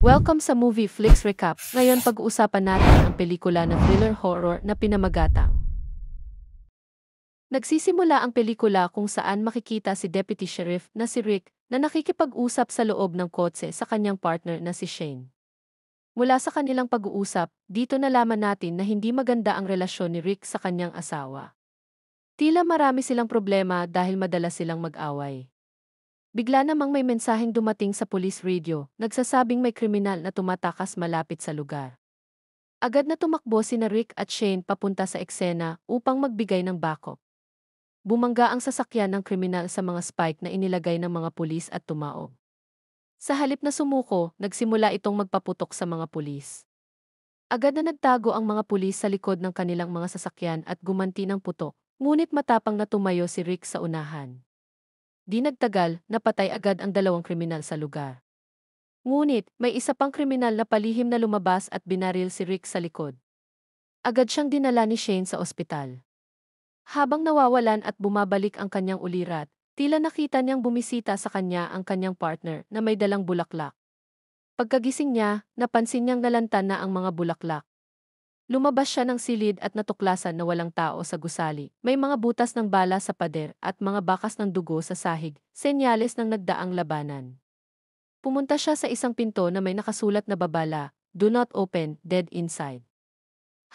Welcome sa Movie Flix Recap. Ngayon pag-uusapan natin ang pelikula na thriller horror na Pinamagatang. Nagsisimula ang pelikula kung saan makikita si Deputy Sheriff na si Rick na nakikipag-usap sa loob ng kotse sa kanyang partner na si Shane. Mula sa kanilang pag-uusap, dito nalaman natin na hindi maganda ang relasyon ni Rick sa kanyang asawa. Tila marami silang problema dahil madalas silang mag-away. Bigla namang may mensaheng dumating sa police radio, nagsasabing may kriminal na tumatakas malapit sa lugar. Agad na tumakbo sina Rick at Shane papunta sa eksena upang magbigay ng backup. Bumangga ang sasakyan ng kriminal sa mga spike na inilagay ng mga pulis at tumaob. Sa halip na sumuko, nagsimula itong magpaputok sa mga pulis. Agad na nagtago ang mga pulis sa likod ng kanilang mga sasakyan at gumanti ng putok, ngunit matapang na tumayo si Rick sa unahan. Di nagtagal, napatay agad ang dalawang kriminal sa lugar. Ngunit, may isa pang kriminal na palihim na lumabas at binaril si Rick sa likod. Agad siyang dinala ni Shane sa ospital. Habang nawawalan at bumabalik ang kanyang ulirat, tila nakita niyang bumisita sa kanya ang kanyang partner na may dalang bulaklak. Pagkagising niya, napansin niyang nalantan na ang mga bulaklak. Lumabas siya ng silid at natuklasan na walang tao sa gusali. May mga butas ng bala sa pader at mga bakas ng dugo sa sahig, senyales ng nagdaang labanan. Pumunta siya sa isang pinto na may nakasulat na babala, "Do not open, dead inside."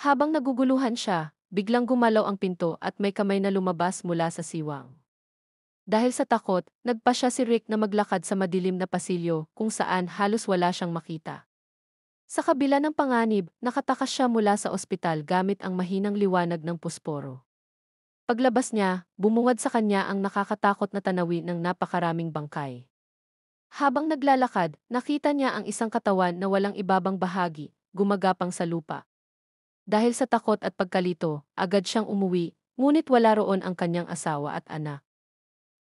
Habang naguguluhan siya, biglang gumalaw ang pinto at may kamay na lumabas mula sa siwang. Dahil sa takot, nagpa siya si Rick na maglakad sa madilim na pasilyo kung saan halos wala siyang makita. Sa kabila ng panganib, nakatakas siya mula sa ospital gamit ang mahinang liwanag ng pusporo. Paglabas niya, bumungad sa kanya ang nakakatakot na tanawin ng napakaraming bangkay. Habang naglalakad, nakita niya ang isang katawan na walang ibabang bahagi, gumagapang sa lupa. Dahil sa takot at pagkalito, agad siyang umuwi, ngunit wala roon ang kanyang asawa at anak.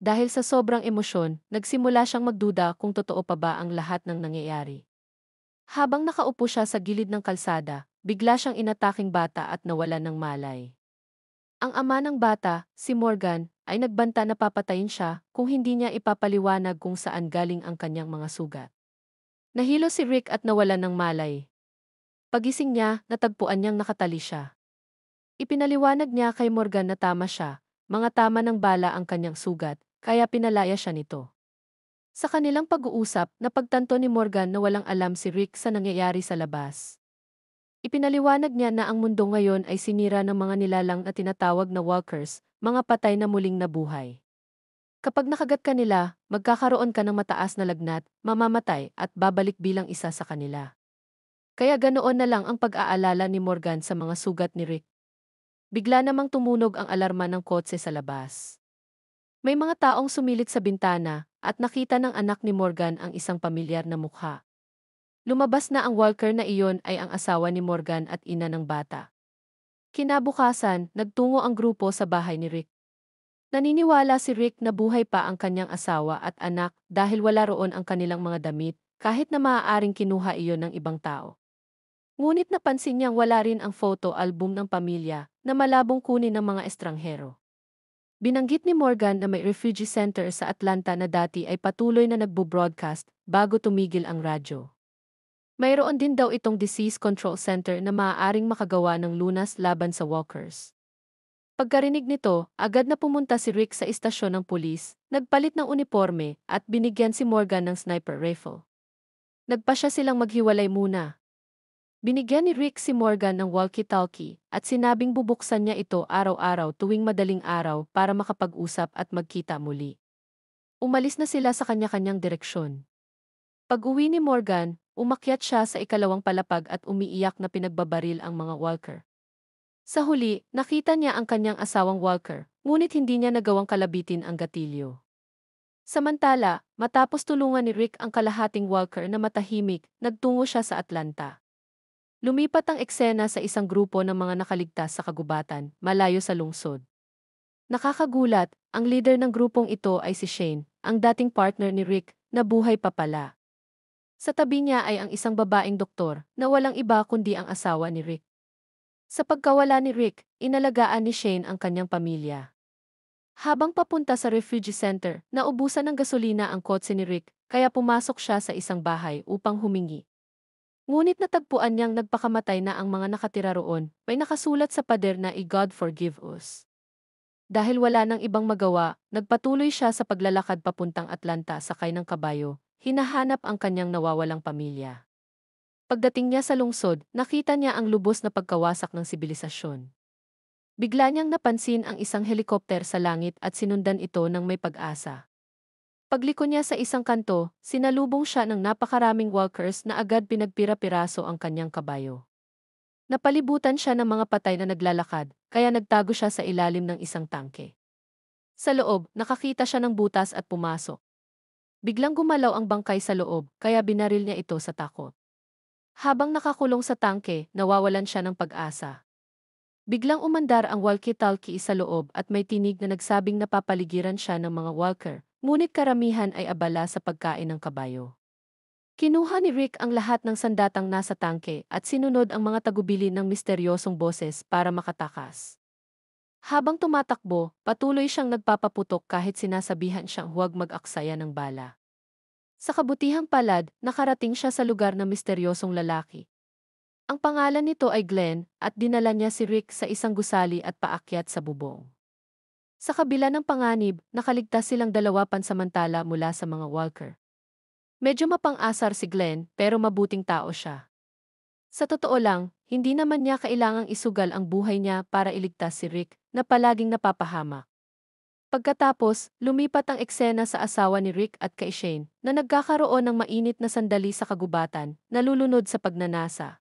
Dahil sa sobrang emosyon, nagsimula siyang magduda kung totoo pa ba ang lahat ng nangyayari. Habang nakaupo siya sa gilid ng kalsada, bigla siyang inataking bata at nawalan ng malay. Ang ama ng bata, si Morgan, ay nagbanta na papatayin siya kung hindi niya ipapaliwanag kung saan galing ang kanyang mga sugat. Nahilo si Rick at nawalan ng malay. Pagising niya, natagpuan niyang nakatali siya. Ipinaliwanag niya kay Morgan na tama siya, mga tama ng bala ang kanyang sugat, kaya pinalaya siya nito. Sa kanilang pag-uusap, napagtanto ni Morgan na walang alam si Rick sa nangyayari sa labas. Ipinaliwanag niya na ang mundo ngayon ay sinira ng mga nilalang na tinatawag na walkers, mga patay na muling nabuhay. Kapag nakagat ka nila, magkakaroon ka ng mataas na lagnat, mamamatay at babalik bilang isa sa kanila. Kaya ganoon na lang ang pag-aalala ni Morgan sa mga sugat ni Rick. Bigla namang tumunog ang alarma ng kotse sa labas. May mga taong sumilit sa bintana at nakita ng anak ni Morgan ang isang pamilyar na mukha. Lumabas na ang walker na iyon ay ang asawa ni Morgan at ina ng bata. Kinabukasan, nagtungo ang grupo sa bahay ni Rick. Naniniwala si Rick na buhay pa ang kanyang asawa at anak dahil wala roon ang kanilang mga damit kahit na maaaring kinuha iyon ng ibang tao. Ngunit napansin niyang wala rin ang photo album ng pamilya na malabong kunin ng mga estranghero. Binanggit ni Morgan na may refugee center sa Atlanta na dati ay patuloy na nagbo-broadcast bago tumigil ang radyo. Mayroon din daw itong disease control center na maaaring makagawa ng lunas laban sa walkers. Pagkarinig nito, agad na pumunta si Rick sa istasyon ng pulis, nagpalit ng uniforme at binigyan si Morgan ng sniper rifle. Nagpa siya silang maghiwalay muna. Binigyan ni Rick si Morgan ng walkie-talkie at sinabing bubuksan niya ito araw-araw tuwing madaling araw para makapag-usap at magkita muli. Umalis na sila sa kanya-kanyang direksyon. Pag-uwi ni Morgan, umakyat siya sa ikalawang palapag at umiiyak na pinagbabaril ang mga walker. Sa huli, nakita niya ang kanyang asawang walker, ngunit hindi niya nagawang kalabitin ang gatilyo. Samantala, matapos tulungan ni Rick ang kalahating walker na matahimik, nagtungo siya sa Atlanta. Lumipat ang eksena sa isang grupo ng mga nakaligtas sa kagubatan, malayo sa lungsod. Nakakagulat, ang leader ng grupong ito ay si Shane, ang dating partner ni Rick, na buhay pa pala. Sa tabi niya ay ang isang babaeng doktor, na walang iba kundi ang asawa ni Rick. Sa pagkawala ni Rick, inalagaan ni Shane ang kanyang pamilya. Habang papunta sa refugee center, naubusan ng gasolina ang kotse ni Rick, kaya pumasok siya sa isang bahay upang humingi. Ngunit natagpuan niyang nagpakamatay na ang mga nakatira roon, may nakasulat sa pader na "I God forgive us." Dahil wala nang ibang magawa, nagpatuloy siya sa paglalakad papuntang Atlanta sakay ng kabayo, hinahanap ang kanyang nawawalang pamilya. Pagdating niya sa lungsod, nakita niya ang lubos na pagkawasak ng sibilisasyon. Bigla niyang napansin ang isang helikopter sa langit at sinundan ito ng may pag-asa. Pagliko niya sa isang kanto, sinalubong siya ng napakaraming walkers na agad pinagpira-piraso ang kanyang kabayo. Napalibutan siya ng mga patay na naglalakad, kaya nagtago siya sa ilalim ng isang tangke. Sa loob, nakakita siya ng butas at pumasok. Biglang gumalaw ang bangkay sa loob, kaya binaril niya ito sa takot. Habang nakakulong sa tangke, nawawalan siya ng pag-asa. Biglang umandar ang walkie-talkie sa loob at may tinig na nagsabing napapaligiran siya ng mga walker, ngunit karamihan ay abala sa pagkain ng kabayo. Kinuha ni Rick ang lahat ng sandatang nasa tangke at sinunod ang mga tagubilin ng misteryosong boses para makatakas. Habang tumatakbo, patuloy siyang nagpapaputok kahit sinasabihan siyang huwag mag-aksaya ng bala. Sa kabutihang palad, nakarating siya sa lugar ng misteryosong lalaki. Ang pangalan nito ay Glenn at dinala niya si Rick sa isang gusali at paakyat sa bubong. Sa kabila ng panganib, nakaligtas silang dalawa pansamantala mula sa mga walker. Medyo mapang-asar si Glenn pero mabuting tao siya. Sa totoo lang, hindi naman niya kailangang isugal ang buhay niya para iligtas si Rick na palaging napapahamak. Pagkatapos, lumipat ang eksena sa asawa ni Rick at kay Shane na nagkakaroon ng mainit na sandali sa kagubatan, nalulunod sa pagnanasa.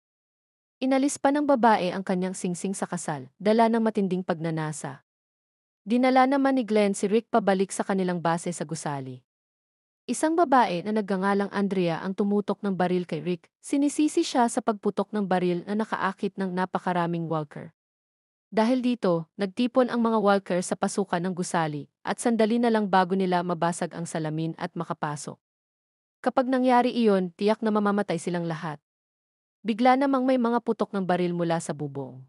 Inalis pa ng babae ang kanyang singsing sa kasal, dala ng matinding pagnanasa. Dinala naman ni Glenn si Rick pabalik sa kanilang base sa gusali. Isang babae na nagngangalang Andrea ang tumutok ng baril kay Rick, sinisisi siya sa pagputok ng baril na nakaakit ng napakaraming walker. Dahil dito, nagtipon ang mga walker sa pasukan ng gusali, at sandali na lang bago nila mabasag ang salamin at makapasok. Kapag nangyari iyon, tiyak na mamamatay silang lahat. Bigla namang may mga putok ng baril mula sa bubong.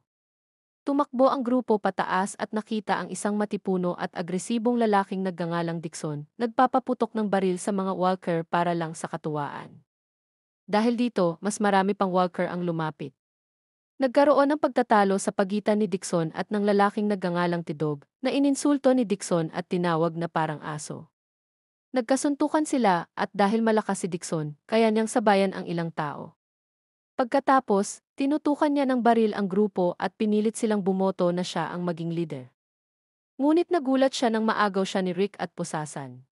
Tumakbo ang grupo pataas at nakita ang isang matipuno at agresibong lalaking nagngangalang Dixon, nagpapaputok ng baril sa mga walker para lang sa katuwaan. Dahil dito, mas marami pang walker ang lumapit. Nagkaroon ng pagtatalo sa pagitan ni Dixon at ng lalaking nagngangalang Tidog, na ininsulto ni Dixon at tinawag na parang aso. Nagkasuntukan sila at dahil malakas si Dixon, kaya niyang sabayan ang ilang tao. Pagkatapos, tinutukan niya ng baril ang grupo at pinilit silang bumoto na siya ang maging leader. Ngunit nagulat siya nang maagaw siya ni Rick at pusasan.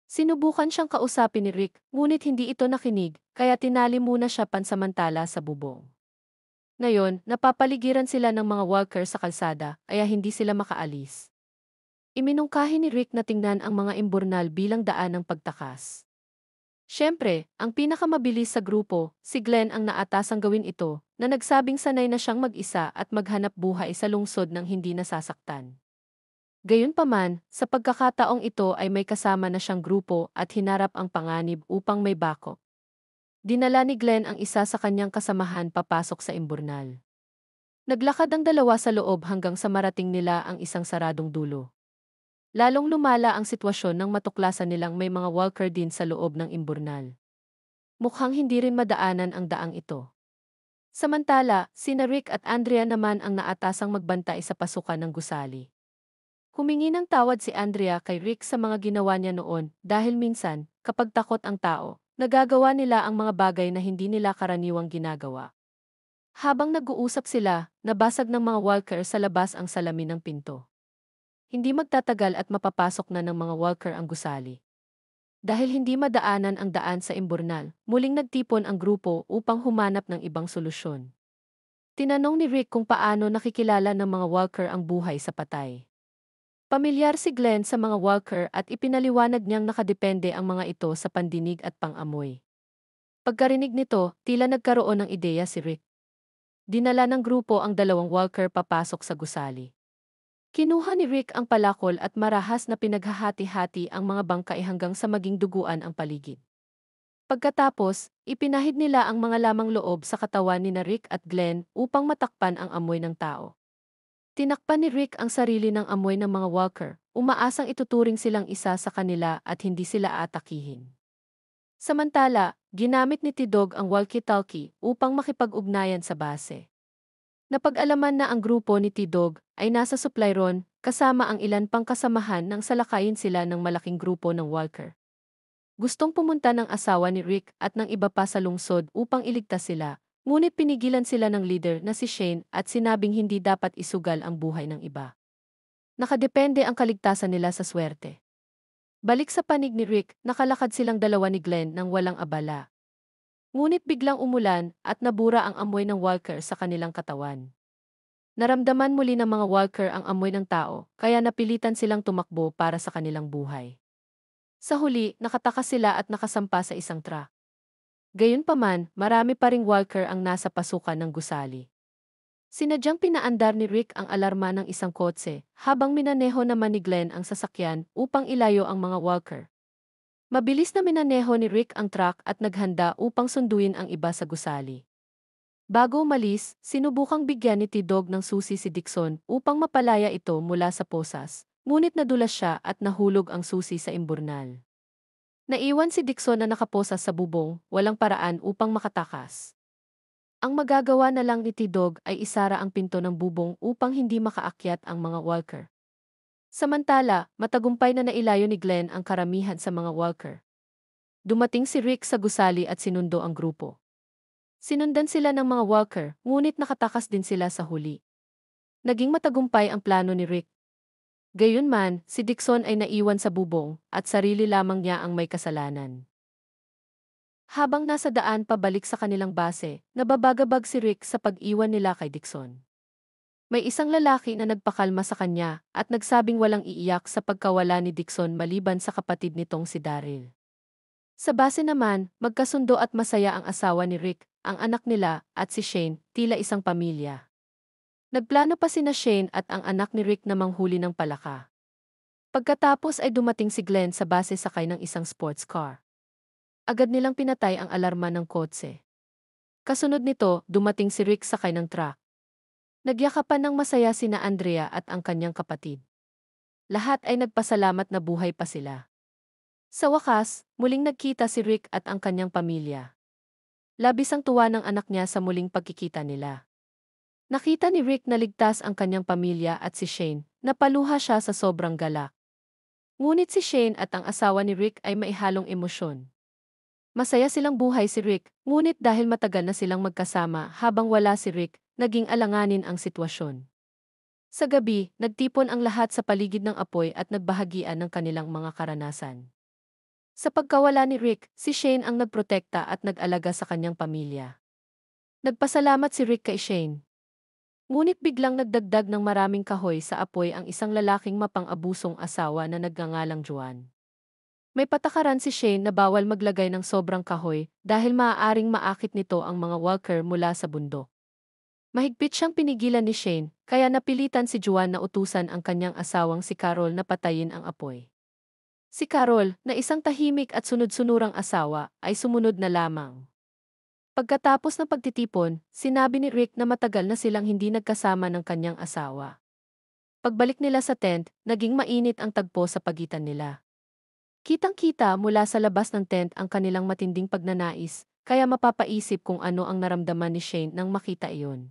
Sinubukan siyang kausapin ni Rick, ngunit hindi ito nakinig, kaya tinali muna siya pansamantala sa bubong. Ngayon, napapaligiran sila ng mga walker sa kalsada, kaya hindi sila makaalis. Iminungkahi ni Rick na tingnan ang mga imburnal bilang daan ng pagtakas. Siyempre, ang pinakamabilis sa grupo, si Glenn ang naatasang gawin ito, na nagsabing sanay na siyang mag-isa at maghanap buhay sa lungsod ng hindi nasasaktan. Gayunpaman, sa pagkakataong ito ay may kasama na siyang grupo at hinarap ang panganib upang may backup. Dinala ni Glenn ang isa sa kanyang kasamahan papasok sa imburnal. Naglakad ang dalawa sa loob hanggang sa marating nila ang isang saradong dulo. Lalong lumala ang sitwasyon nang matuklasan nilang may mga walker din sa loob ng imburnal. Mukhang hindi rin madaanan ang daang ito. Samantala, sina Rick at Andrea naman ang naatasang magbantay sa pasukan ng gusali. Humingi ng tawad si Andrea kay Rick sa mga ginawa niya noon dahil minsan, kapag takot ang tao, nagagawa nila ang mga bagay na hindi nila karaniwang ginagawa. Habang nag-uusap sila, nabasag ng mga walker sa labas ang salamin ng pinto. Hindi magtatagal at mapapasok na ng mga walker ang gusali. Dahil hindi madaanan ang daan sa imburnal, muling nagtipon ang grupo upang humanap ng ibang solusyon. Tinanong ni Rick kung paano nakikilala ng mga walker ang buhay sa patay. Pamilyar si Glenn sa mga walker at ipinaliwanag niyang nakadepende ang mga ito sa pandinig at pang-amoy. Pagkarinig nito, tila nagkaroon ng ideya si Rick. Dinala ng grupo ang dalawang walker papasok sa gusali. Kinuha ni Rick ang palakol at marahas na pinaghahati-hati ang mga bangkay hanggang sa maging duguan ang paligid. Pagkatapos, ipinahid nila ang mga lamang loob sa katawan ni na Rick at Glenn upang matakpan ang amoy ng tao. Tinakpan ni Rick ang sarili ng amoy ng mga walker, umaasang ituturing silang isa sa kanila at hindi sila atakihin. Samantala, ginamit ni Tidog ang walkie-talkie upang makipag-ugnayan sa base. Napag-alaman na ang grupo ni Tidog ay nasa supply run kasama ang ilan pang kasamahan nang salakayin sila ng malaking grupo ng Walker. Gustong pumunta ng asawa ni Rick at ng iba pa sa lungsod upang iligtas sila, ngunit pinigilan sila ng leader na si Shane at sinabing hindi dapat isugal ang buhay ng iba. Nakadepende ang kaligtasan nila sa swerte. Balik sa panig ni Rick, nakalakad silang dalawa ni Glenn nang walang abala. Ngunit biglang umulan at nabura ang amoy ng Walker sa kanilang katawan. Naramdaman muli ng mga Walker ang amoy ng tao, kaya napilitan silang tumakbo para sa kanilang buhay. Sa huli, nakatakas sila at nakasampa sa isang truck. Gayunpaman, marami pa ring Walker ang nasa pasukan ng gusali. Sinadyang pinaandar ni Rick ang alarma ng isang kotse, habang minaneho naman ni Glenn ang sasakyan upang ilayo ang mga Walker. Mabilis na minaneho ni Rick ang truck at naghanda upang sunduin ang iba sa gusali. Bago umalis, sinubukang bigyan ni Tidog ng susi si Dixon upang mapalaya ito mula sa posas, ngunit nadulas siya at nahulog ang susi sa imburnal. Naiwan si Dixon na nakaposas sa bubong, walang paraan upang makatakas. Ang magagawa na lang ni Tidog ay isara ang pinto ng bubong upang hindi makaakyat ang mga Walker. Samantala, matagumpay na nailayo ni Glenn ang karamihan sa mga Walker. Dumating si Rick sa gusali at sinundo ang grupo. Sinundan sila ng mga Walker, ngunit nakatakas din sila sa huli. Naging matagumpay ang plano ni Rick. Gayunman, si Dixon ay naiwan sa bubong at sarili lamang niya ang may kasalanan. Habang nasa daan pabalik sa kanilang base, nababagabag si Rick sa pag-iwan nila kay Dixon. May isang lalaki na nagpakalma sa kanya at nagsabing walang iiyak sa pagkawala ni Dixon maliban sa kapatid nitong si Daryl. Sa base naman, magkasundo at masaya ang asawa ni Rick, ang anak nila, at si Shane, tila isang pamilya. Nagplano pa sina Shane at ang anak ni Rick na manghuli ng palaka. Pagkatapos ay dumating si Glenn sa base sakay ng isang sports car. Agad nilang pinatay ang alarma ng kotse. Kasunod nito, dumating si Rick sakay ng truck. Nagyakapan ng masaya sina Andrea at ang kanyang kapatid. Lahat ay nagpasalamat na buhay pa sila. Sa wakas, muling nagkita si Rick at ang kanyang pamilya. Labis ang tuwa ng anak niya sa muling pagkikita nila. Nakita ni Rick na ligtas ang kanyang pamilya at si Shane, napaluha siya sa sobrang galak. Ngunit si Shane at ang asawa ni Rick ay maihalong emosyon. Masaya silang buhay si Rick, ngunit dahil matagal na silang magkasama habang wala si Rick, naging alanganin ang sitwasyon. Sa gabi, nagtipon ang lahat sa paligid ng apoy at nagbahagian ng kanilang mga karanasan. Sa pagkawala ni Rick, si Shane ang nagprotekta at nag-alaga sa kanyang pamilya. Nagpasalamat si Rick kay Shane. Ngunit biglang nagdagdag ng maraming kahoy sa apoy ang isang lalaking mapang-abusong asawa na nagngangalang Juan. May patakaran si Shane na bawal maglagay ng sobrang kahoy dahil maaaring maakit nito ang mga Walker mula sa bundok. Mahigpit siyang pinigilan ni Shane, kaya napilitan si Juan na utusan ang kanyang asawang si Carol na patayin ang apoy. Si Carol, na isang tahimik at sunod-sunurang asawa, ay sumunod na lamang. Pagkatapos ng pagtitipon, sinabi ni Rick na matagal na silang hindi nagkasama ng kanyang asawa. Pagbalik nila sa tent, naging mainit ang tagpo sa pagitan nila. Kitang-kita mula sa labas ng tent ang kanilang matinding pagnanais, kaya mapapaisip kung ano ang naramdaman ni Shane nang makita iyon.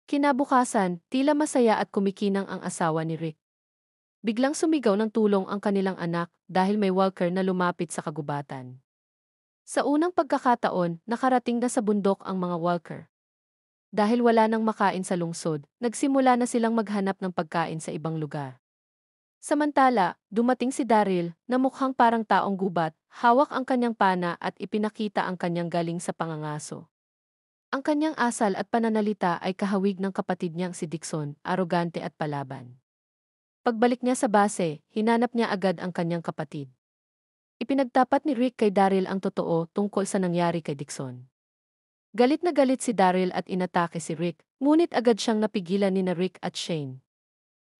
Kinabukasan, tila masaya at kumikinang ang asawa ni Rick. Biglang sumigaw ng tulong ang kanilang anak dahil may Walker na lumapit sa kagubatan. Sa unang pagkakataon, nakarating na sa bundok ang mga Walker. Dahil wala nang makain sa lungsod, nagsimula na silang maghanap ng pagkain sa ibang lugar. Samantala, dumating si Daryl na mukhang parang taong gubat, hawak ang kanyang pana at ipinakita ang kanyang galing sa pangangaso. Ang kanyang asal at pananalita ay kahawig ng kapatid niyang si Dixon, arogante at palaban. Pagbalik niya sa base, hinanap niya agad ang kanyang kapatid. Ipinagtapat ni Rick kay Daryl ang totoo tungkol sa nangyari kay Dixon. Galit na galit si Daryl at inatake si Rick, ngunit agad siyang napigilan ni Rick at Shane.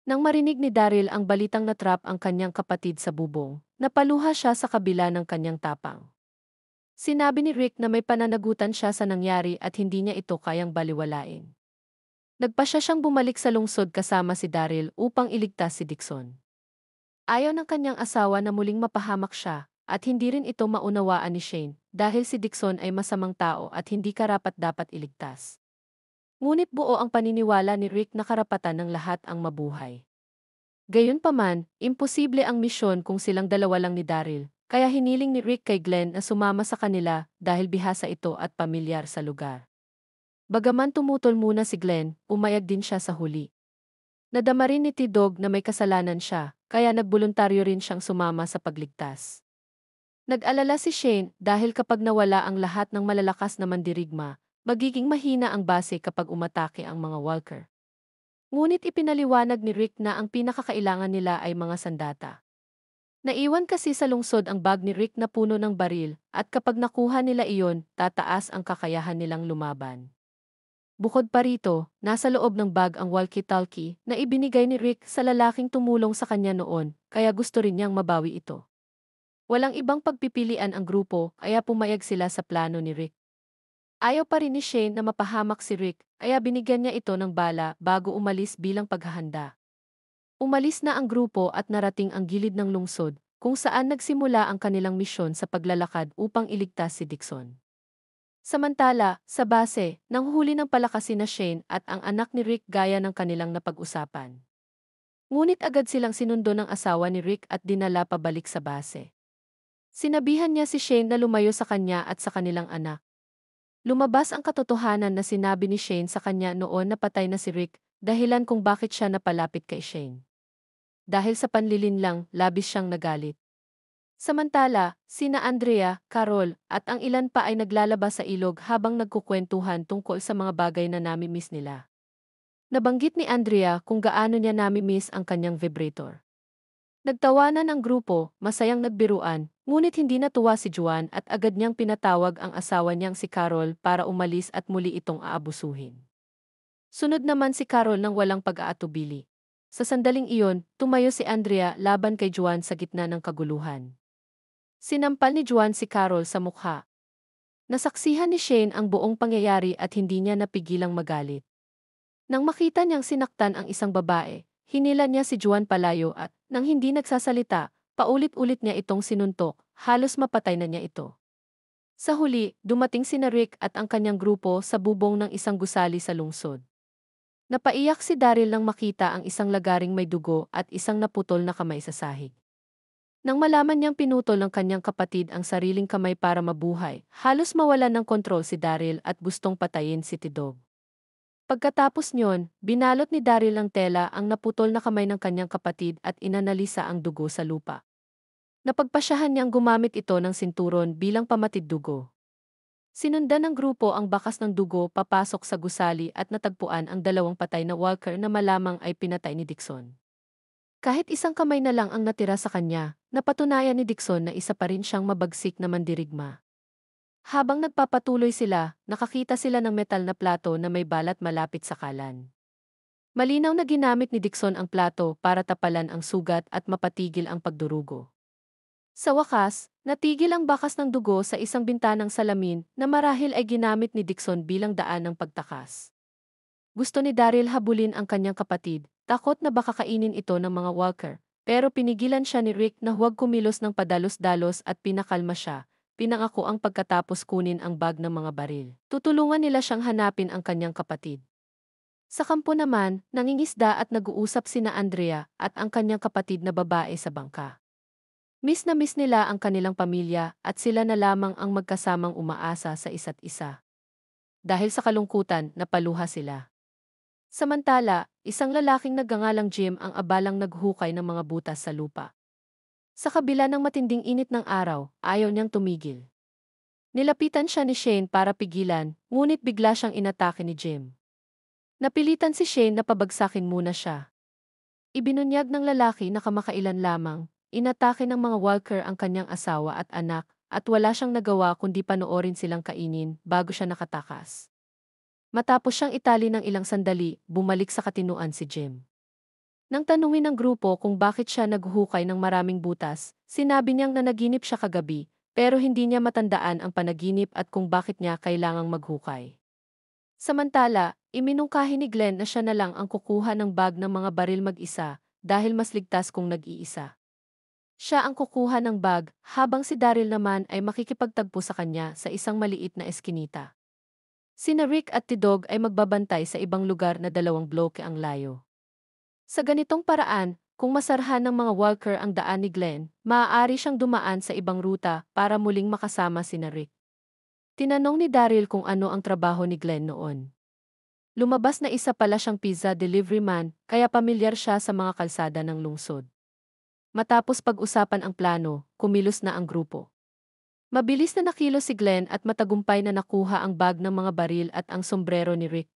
Nang marinig ni Daryl ang balitang natrap ang kanyang kapatid sa bubong, napaluha siya sa kabila ng kanyang tapang. Sinabi ni Rick na may pananagutan siya sa nangyari at hindi niya ito kayang baliwalain. Nagpasya siyang bumalik sa lungsod kasama si Daryl upang iligtas si Dixon. Ayaw ng kanyang asawa na muling mapahamak siya, at hindi rin ito maunawaan ni Shane dahil si Dixon ay masamang tao at hindi karapat-dapat iligtas. Ngunit buo ang paniniwala ni Rick na karapatan ng lahat ang mabuhay. Gayunpaman, imposible ang misyon kung silang dalawa lang ni Daryl, kaya hiniling ni Rick kay Glenn na sumama sa kanila dahil bihasa ito at pamilyar sa lugar. Bagaman tumutol muna si Glenn, umayag din siya sa huli. Nadama rin ni T-Dog na may kasalanan siya, kaya nagboluntaryo rin siyang sumama sa pagligtas. Nag-alala si Shane dahil kapag nawala ang lahat ng malalakas na mandirigma, magiging mahina ang base kapag umatake ang mga walker. Ngunit ipinaliwanag ni Rick na ang pinakakailangan nila ay mga sandata. Naiwan kasi sa lungsod ang bag ni Rick na puno ng baril at kapag nakuha nila iyon, tataas ang kakayahan nilang lumaban. Bukod pa rito, nasa loob ng bag ang walkie-talkie na ibinigay ni Rick sa lalaking tumulong sa kanya noon, kaya gusto rin niyang mabawi ito. Walang ibang pagpipilian ang grupo kaya pumayag sila sa plano ni Rick. Ayaw pa rin ni Shane na mapahamak si Rick, kaya binigyan niya ito ng bala bago umalis bilang paghahanda. Umalis na ang grupo at narating ang gilid ng lungsod, kung saan nagsimula ang kanilang misyon sa paglalakad upang iligtas si Dixon. Samantala, sa base, nanghuli ng palakasin na Shane at ang anak ni Rick gaya ng kanilang napag-usapan. Ngunit agad silang sinundo ng asawa ni Rick at dinala pabalik sa base. Sinabihan niya si Shane na lumayo sa kanya at sa kanilang anak. Lumabas ang katotohanan na sinabi ni Shane sa kanya noon na patay na si Rick, dahilan kung bakit siya napalapit kay Shane. Dahil sa panlilinlang, labis siyang nagalit. Samantala, sina Andrea, Carol, at ang ilan pa ay naglalabas sa ilog habang nagkukwentuhan tungkol sa mga bagay na nami-miss nila. Nabanggit ni Andrea kung gaano niya nami-miss ang kanyang vibrator. Nagtawanan ang grupo, masayang nagbiruan, ngunit hindi natuwa si Juan at agad niyang pinatawag ang asawa niyang si Carol para umalis at muli itong aabusuhin. Sunod naman si Carol nang walang pag-aatubili. Sa sandaling iyon, tumayo si Andrea laban kay Juan sa gitna ng kaguluhan. Sinampal ni Juan si Carol sa mukha. Nasaksihan ni Shane ang buong pangyayari at hindi niya napigilang magalit. Nang makita niyang sinaktan ang isang babae, hinila niya si Juan palayo at, nang hindi nagsasalita, paulit-ulit niya itong sinuntok, halos mapatay na niya ito. Sa huli, dumating sina Rick at ang kanyang grupo sa bubong ng isang gusali sa lungsod. Napaiyak si Daryl nang makita ang isang lagaring may dugo at isang naputol na kamay sa sahig. Nang malaman niyang pinutol ng kanyang kapatid ang sariling kamay para mabuhay, halos mawalan ng kontrol si Daryl at gustong patayin si T-Dog. Pagkatapos niyon, binalot ni Daryl ng tela ang naputol na kamay ng kanyang kapatid at inanalisa ang dugo sa lupa. Napagpasyahan niyang gumamit ito ng sinturon bilang pamatid dugo. Sinundan ng grupo ang bakas ng dugo papasok sa gusali at natagpuan ang dalawang patay na walker na malamang ay pinatay ni Dixon. Kahit isang kamay na lang ang natira sa kanya, napatunayan ni Dixon na isa pa rin siyang mabagsik na mandirigma. Habang nagpapatuloy sila, nakakita sila ng metal na plato na may balat malapit sa kalan. Malinaw na ginamit ni Dixon ang plato para tapalan ang sugat at mapatigil ang pagdurugo. Sa wakas, natigil ang bakas ng dugo sa isang bintanang salamin na marahil ay ginamit ni Dixon bilang daan ng pagtakas. Gusto ni Daryl habulin ang kanyang kapatid, takot na baka kainin ito ng mga walker, pero pinigilan siya ni Rick na huwag kumilos ng padalos-dalos at pinakalma siya. Pinangako ang pagkatapos kunin ang bag ng mga baril. Tutulungan nila siyang hanapin ang kanyang kapatid. Sa kampo naman, nangingisda at nag-uusap sina Andrea at ang kanyang kapatid na babae sa bangka. Miss na miss nila ang kanilang pamilya at sila na lamang ang magkasamang umaasa sa isa't isa. Dahil sa kalungkutan, napaluha sila. Samantala, isang lalaking nagngangalang Jim ang abalang naghukay ng mga butas sa lupa. Sa kabila ng matinding init ng araw, ayaw niyang tumigil. Nilapitan siya ni Shane para pigilan, ngunit bigla siyang inatake ni Jim. Napilitan si Shane na pabagsakin muna siya. Ibinunyag ng lalaki na kamakailan lamang, inatake ng mga walker ang kanyang asawa at anak, at wala siyang nagawa kundi panoorin silang kainin bago siya nakatakas. Matapos siyang itali ng ilang sandali, bumalik sa katinuan si Jim. Nang tanungin ng grupo kung bakit siya naghuhukay ng maraming butas, sinabi niyang nanaginip siya kagabi, pero hindi niya matandaan ang panaginip at kung bakit niya kailangang maghukay. Samantala, iminungkahi ni Glenn na siya na lang ang kukuha ng bag ng mga baril mag-isa, dahil mas ligtas kung nag-iisa. Siya ang kukuha ng bag, habang si Daryl naman ay makikipagtagpo sa kanya sa isang maliit na eskinita. Sina Rick at Tidog ay magbabantay sa ibang lugar na 2 bloke ang layo. Sa ganitong paraan, kung masarhan ng mga walker ang daan ni Glenn, maaari siyang dumaan sa ibang ruta para muling makasama sina Rick. Tinanong ni Daryl kung ano ang trabaho ni Glenn noon. Lumabas na isa pala siyang pizza delivery man, kaya pamilyar siya sa mga kalsada ng lungsod. Matapos pag-usapan ang plano, kumilos na ang grupo. Mabilis na nakilos si Glenn at matagumpay na nakuha ang bag ng mga baril at ang sombrero ni Rick.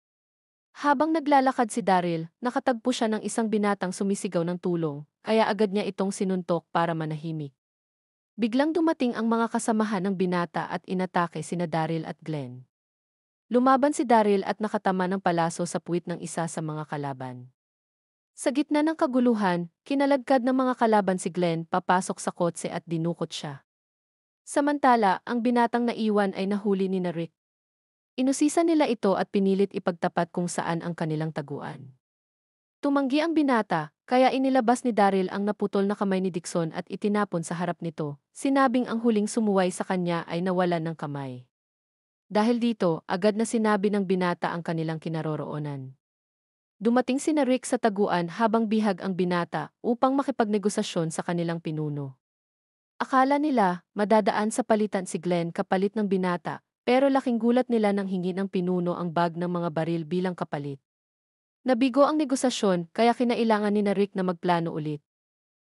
Habang naglalakad si Daryl, nakatagpo siya ng isang binatang sumisigaw ng tulong, kaya agad niya itong sinuntok para manahimik. Biglang dumating ang mga kasamahan ng binata at inatake sina Daryl at Glenn. Lumaban si Daryl at nakatama ng palaso sa puwit ng isa sa mga kalaban. Sa gitna ng kaguluhan, kinalagkad ng mga kalaban si Glenn papasok sa kotse at dinukot siya. Samantala, ang binatang naiwan ay nahuli ni Rick. Inusisa nila ito at pinilit ipagtapat kung saan ang kanilang taguan. Tumanggi ang binata, kaya inilabas ni Daryl ang naputol na kamay ni Dixon at itinapon sa harap nito, sinabing ang huling sumuway sa kanya ay nawalan ng kamay. Dahil dito, agad na sinabi ng binata ang kanilang kinaroroonan. Dumating sina Rick sa taguan habang bihag ang binata upang makipagnegosasyon sa kanilang pinuno. Akala nila, madadaan sa palitan si Glenn kapalit ng binata, pero laking gulat nila nang hingi ng pinuno ang bag ng mga baril bilang kapalit. Nabigo ang negosasyon kaya kinailangan ni Rick na magplano ulit.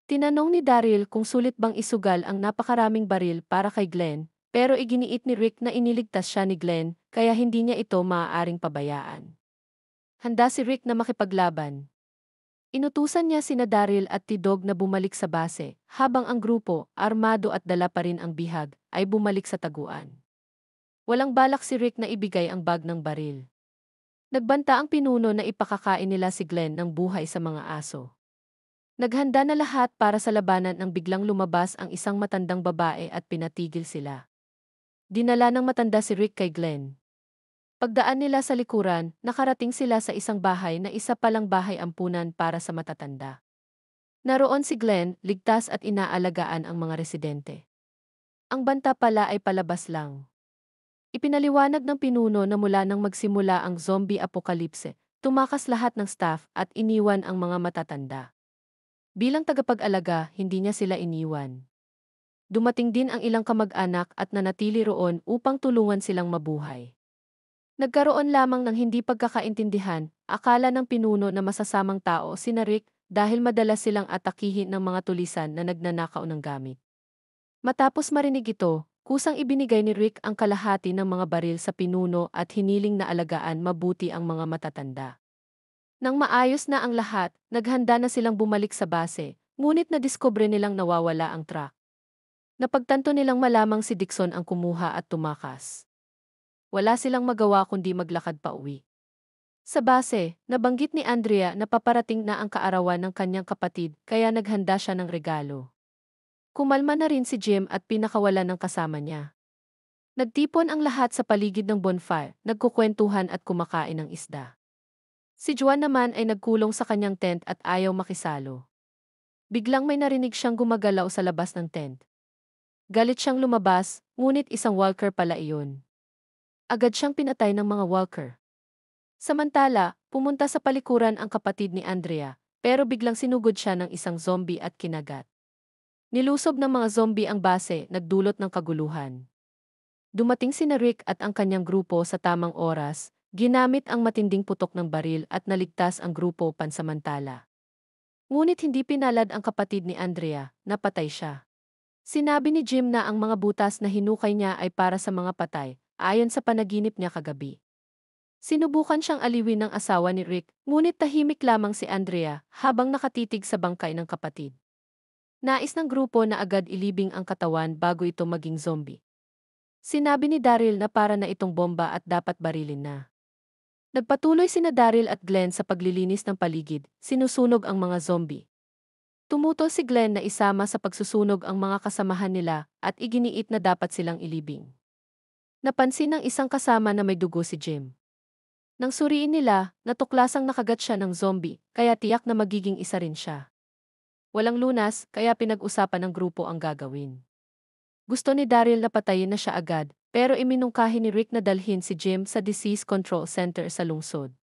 Tinanong ni Daryl kung sulit bang isugal ang napakaraming baril para kay Glenn, pero iginiit ni Rick na iniligtas siya ni Glenn kaya hindi niya ito maaaring pabayaan. Handa si Rick na makipaglaban. Inutusan niya sina Daryl at Tidog na bumalik sa base, habang ang grupo, armado at dala pa rin ang bihag, ay bumalik sa taguan. Walang balak si Rick na ibigay ang bag ng baril. Nagbanta ang pinuno na ipakakain nila si Glenn ng buhay sa mga aso. Naghanda na lahat para sa labanan nang biglang lumabas ang isang matandang babae at pinatigil sila. Dinala ng matanda si Rick kay Glenn. Pagdaan nila sa likuran, nakarating sila sa isang bahay na isa palang bahay ampunan para sa matatanda. Naroon si Glenn, ligtas at inaalagaan ang mga residente. Ang banta pala ay palabas lang. Ipinaliwanag ng pinuno na mula nang magsimula ang zombie apokalipse, tumakas lahat ng staff at iniwan ang mga matatanda. Bilang tagapag-alaga, hindi niya sila iniwan. Dumating din ang ilang kamag-anak at nanatili roon upang tulungan silang mabuhay. Nagkaroon lamang ng hindi pagkakaintindihan, akala ng pinuno na masasamang tao sina Rick dahil madalas silang atakihin ng mga tulisan na nagnanakaw ng gamit. Matapos marinig ito, kusang ibinigay ni Rick ang kalahati ng mga baril sa pinuno at hiniling na alagaan mabuti ang mga matatanda. Nang maayos na ang lahat, naghanda na silang bumalik sa base, ngunit nadiskubre nilang nawawala ang truck. Napagtanto nilang malamang si Dixon ang kumuha at tumakas. Wala silang magawa kundi maglakad pa uwi. Sa base, nabanggit ni Andrea na paparating na ang kaarawan ng kanyang kapatid kaya naghanda siya ng regalo. Kumalma na rin si Jim at pinakawalan ng kasama niya. Nagtipon ang lahat sa paligid ng bonfire, nagkukwentuhan at kumakain ng isda. Si Juan naman ay nagkulong sa kanyang tent at ayaw makisalo. Biglang may narinig siyang gumagalaw sa labas ng tent. Galit siyang lumabas, ngunit isang walker pala iyon. Agad siyang pinatay ng mga walker. Samantala, pumunta sa palikuran ang kapatid ni Andrea, pero biglang sinugod siya ng isang zombie at kinagat. Nilusob ng mga zombie ang base, nagdulot ng kaguluhan. Dumating sina Rick at ang kanyang grupo sa tamang oras, ginamit ang matinding putok ng baril at naligtas ang grupo pansamantala. Ngunit hindi pinalad ang kapatid ni Andrea, napatay siya. Sinabi ni Jim na ang mga butas na hinukay niya ay para sa mga patay, ayon sa panaginip niya kagabi. Sinubukan siyang aliwin ng asawa ni Rick, ngunit tahimik lamang si Andrea habang nakatitig sa bangkay ng kapatid. Nais ng grupo na agad ilibing ang katawan bago ito maging zombie. Sinabi ni Daryl na para na itong bomba at dapat barilin na. Nagpatuloy sina Daryl at Glenn sa paglilinis ng paligid, sinusunog ang mga zombie. Tumutol si Glenn na isama sa pagsusunog ang mga kasamahan nila at iginiit na dapat silang ilibing. Napansin ng isang kasama na may dugo si Jim. Nang suriin nila, natuklasang nakagat siya ng zombie, kaya tiyak na magiging isa rin siya. Walang lunas, kaya pinag-usapan ng grupo ang gagawin. Gusto ni Daryl na patayin na siya agad, pero iminungkahi ni Rick na dalhin si Jim sa Disease Control Center sa lungsod.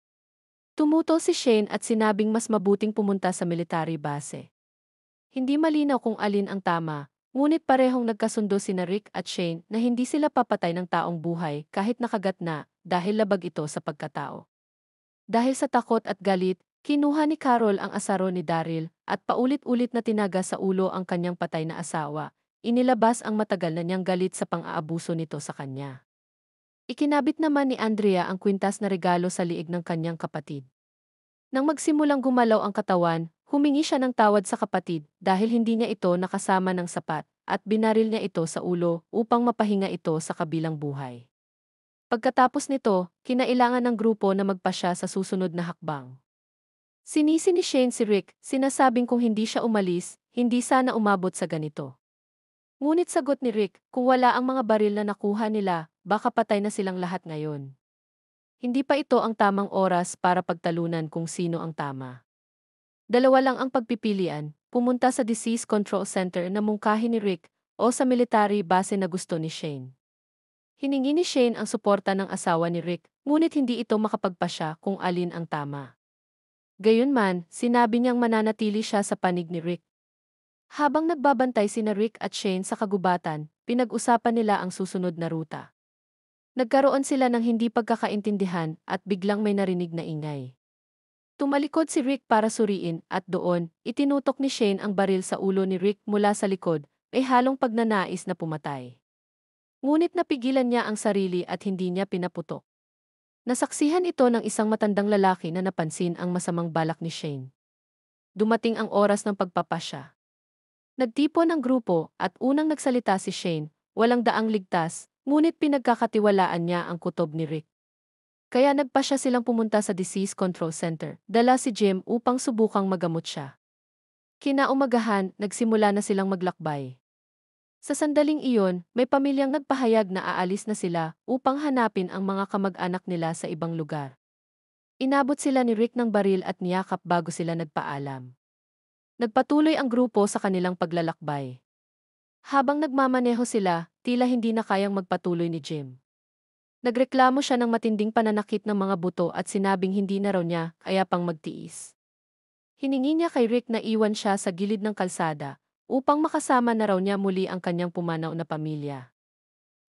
Tumutol si Shane at sinabing mas mabuting pumunta sa military base. Hindi malinaw kung alin ang tama, ngunit parehong nagkasundo sina Rick at Shane na hindi sila papatay ng taong buhay kahit nakagat na dahil labag ito sa pagkatao. Dahil sa takot at galit, kinuha ni Carol ang asaro ni Daryl at paulit-ulit na tinaga sa ulo ang kanyang patay na asawa. Inilabas ang matagal na niyang galit sa pang-aabuso nito sa kanya. Ikinabit naman ni Andrea ang kwintas na regalo sa liig ng kanyang kapatid. Nang magsimulang gumalaw ang katawan, humingi siya ng tawad sa kapatid dahil hindi niya ito nakasama ng sapat at binaril niya ito sa ulo upang mapahinga ito sa kabilang buhay. Pagkatapos nito, kinailangan ng grupo na magpasya sa susunod na hakbang. Sinisi ni Shane si Rick, sinasabing kung hindi siya umalis, hindi sana umabot sa ganito. Ngunit sagot ni Rick, kung wala ang mga baril na nakuha nila, baka patay na silang lahat ngayon. Hindi pa ito ang tamang oras para pagtalunan kung sino ang tama. Dalawa lang ang pagpipilian, pumunta sa Disease Control Center na mungkahi ni Rick o sa military base na gusto ni Shane. Hiningi ni Shane ang suporta ng asawa ni Rick, ngunit hindi ito makapagpasya kung alin ang tama. Gayunman, sinabi niyang mananatili siya sa panig ni Rick. Habang nagbabantay sina Rick at Shane sa kagubatan, pinag-usapan nila ang susunod na ruta. Nagkaroon sila ng hindi pagkakaintindihan at biglang may narinig na ingay. Tumalikod si Rick para suriin at doon, itinutok ni Shane ang baril sa ulo ni Rick mula sa likod, may halong pagnanais na pumatay. Ngunit napigilan niya ang sarili at hindi niya pinaputok. Nasaksihan ito ng isang matandang lalaki na napansin ang masamang balak ni Shane. Dumating ang oras ng pagpapasya. Nagtipon ang grupo at unang nagsalita si Shane, walang daang ligtas, ngunit pinagkakatiwalaan niya ang kutob ni Rick. Kaya nagpasya silang pumunta sa Disease Control Center, dala si Jim upang subukang magamot siya. Kinaumagahan, nagsimula na silang maglakbay. Sa sandaling iyon, may pamilyang nagpahayag na aalis na sila upang hanapin ang mga kamag-anak nila sa ibang lugar. Inabot sila ni Rick ng baril at niyakap bago sila nagpaalam. Nagpatuloy ang grupo sa kanilang paglalakbay. Habang nagmamaneho sila, tila hindi na kayang magpatuloy ni Jim. Nagreklamo siya ng matinding pananakit ng mga buto at sinabing hindi na raw niya kaya pang magtiis. Hiningi niya kay Rick na iwan siya sa gilid ng kalsada upang makasama na raw niya muli ang kanyang pumanaw na pamilya.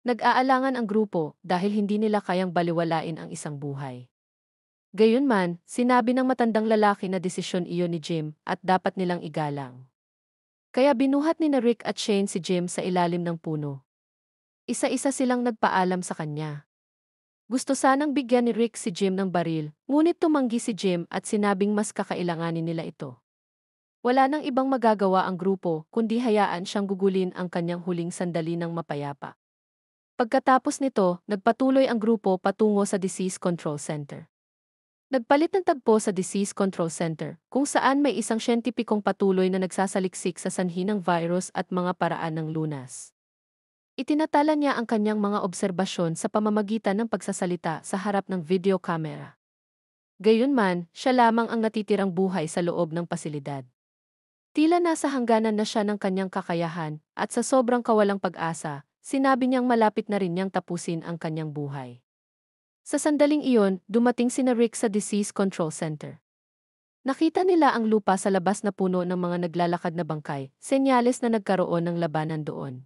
Nag-aalangan ang grupo dahil hindi nila kayang baliwalain ang isang buhay. Gayunman, sinabi ng matandang lalaki na desisyon iyon ni Jim at dapat nilang igalang. Kaya binuhat ni na Rick at Shane si Jim sa ilalim ng puno. Isa-isa silang nagpaalam sa kanya. Gusto sanang bigyan ni Rick si Jim ng baril, ngunit tumanggi si Jim at sinabing mas kakailanganin nila ito. Wala nang ibang magagawa ang grupo kundi hayaan siyang gugulin ang kanyang huling sandali ng mapayapa. Pagkatapos nito, nagpatuloy ang grupo patungo sa Disease Control Center. Nagpalit ng tagpo sa Disease Control Center, kung saan may isang siyentipikong patuloy na nagsasaliksik sa sanhi ng virus at mga paraan ng lunas. Itinatala niya ang kanyang mga obserbasyon sa pamamagitan ng pagsasalita sa harap ng video camera. Gayunman, siya lamang ang natitirang buhay sa loob ng pasilidad. Tila nasa hangganan na siya ng kanyang kakayahan, at sa sobrang kawalang pag-asa, sinabi niyang malapit na rin niyang tapusin ang kanyang buhay. Sa sandaling iyon, dumating sina Rick sa Disease Control Center. Nakita nila ang lupa sa labas na puno ng mga naglalakad na bangkay, senyales na nagkaroon ng labanan doon.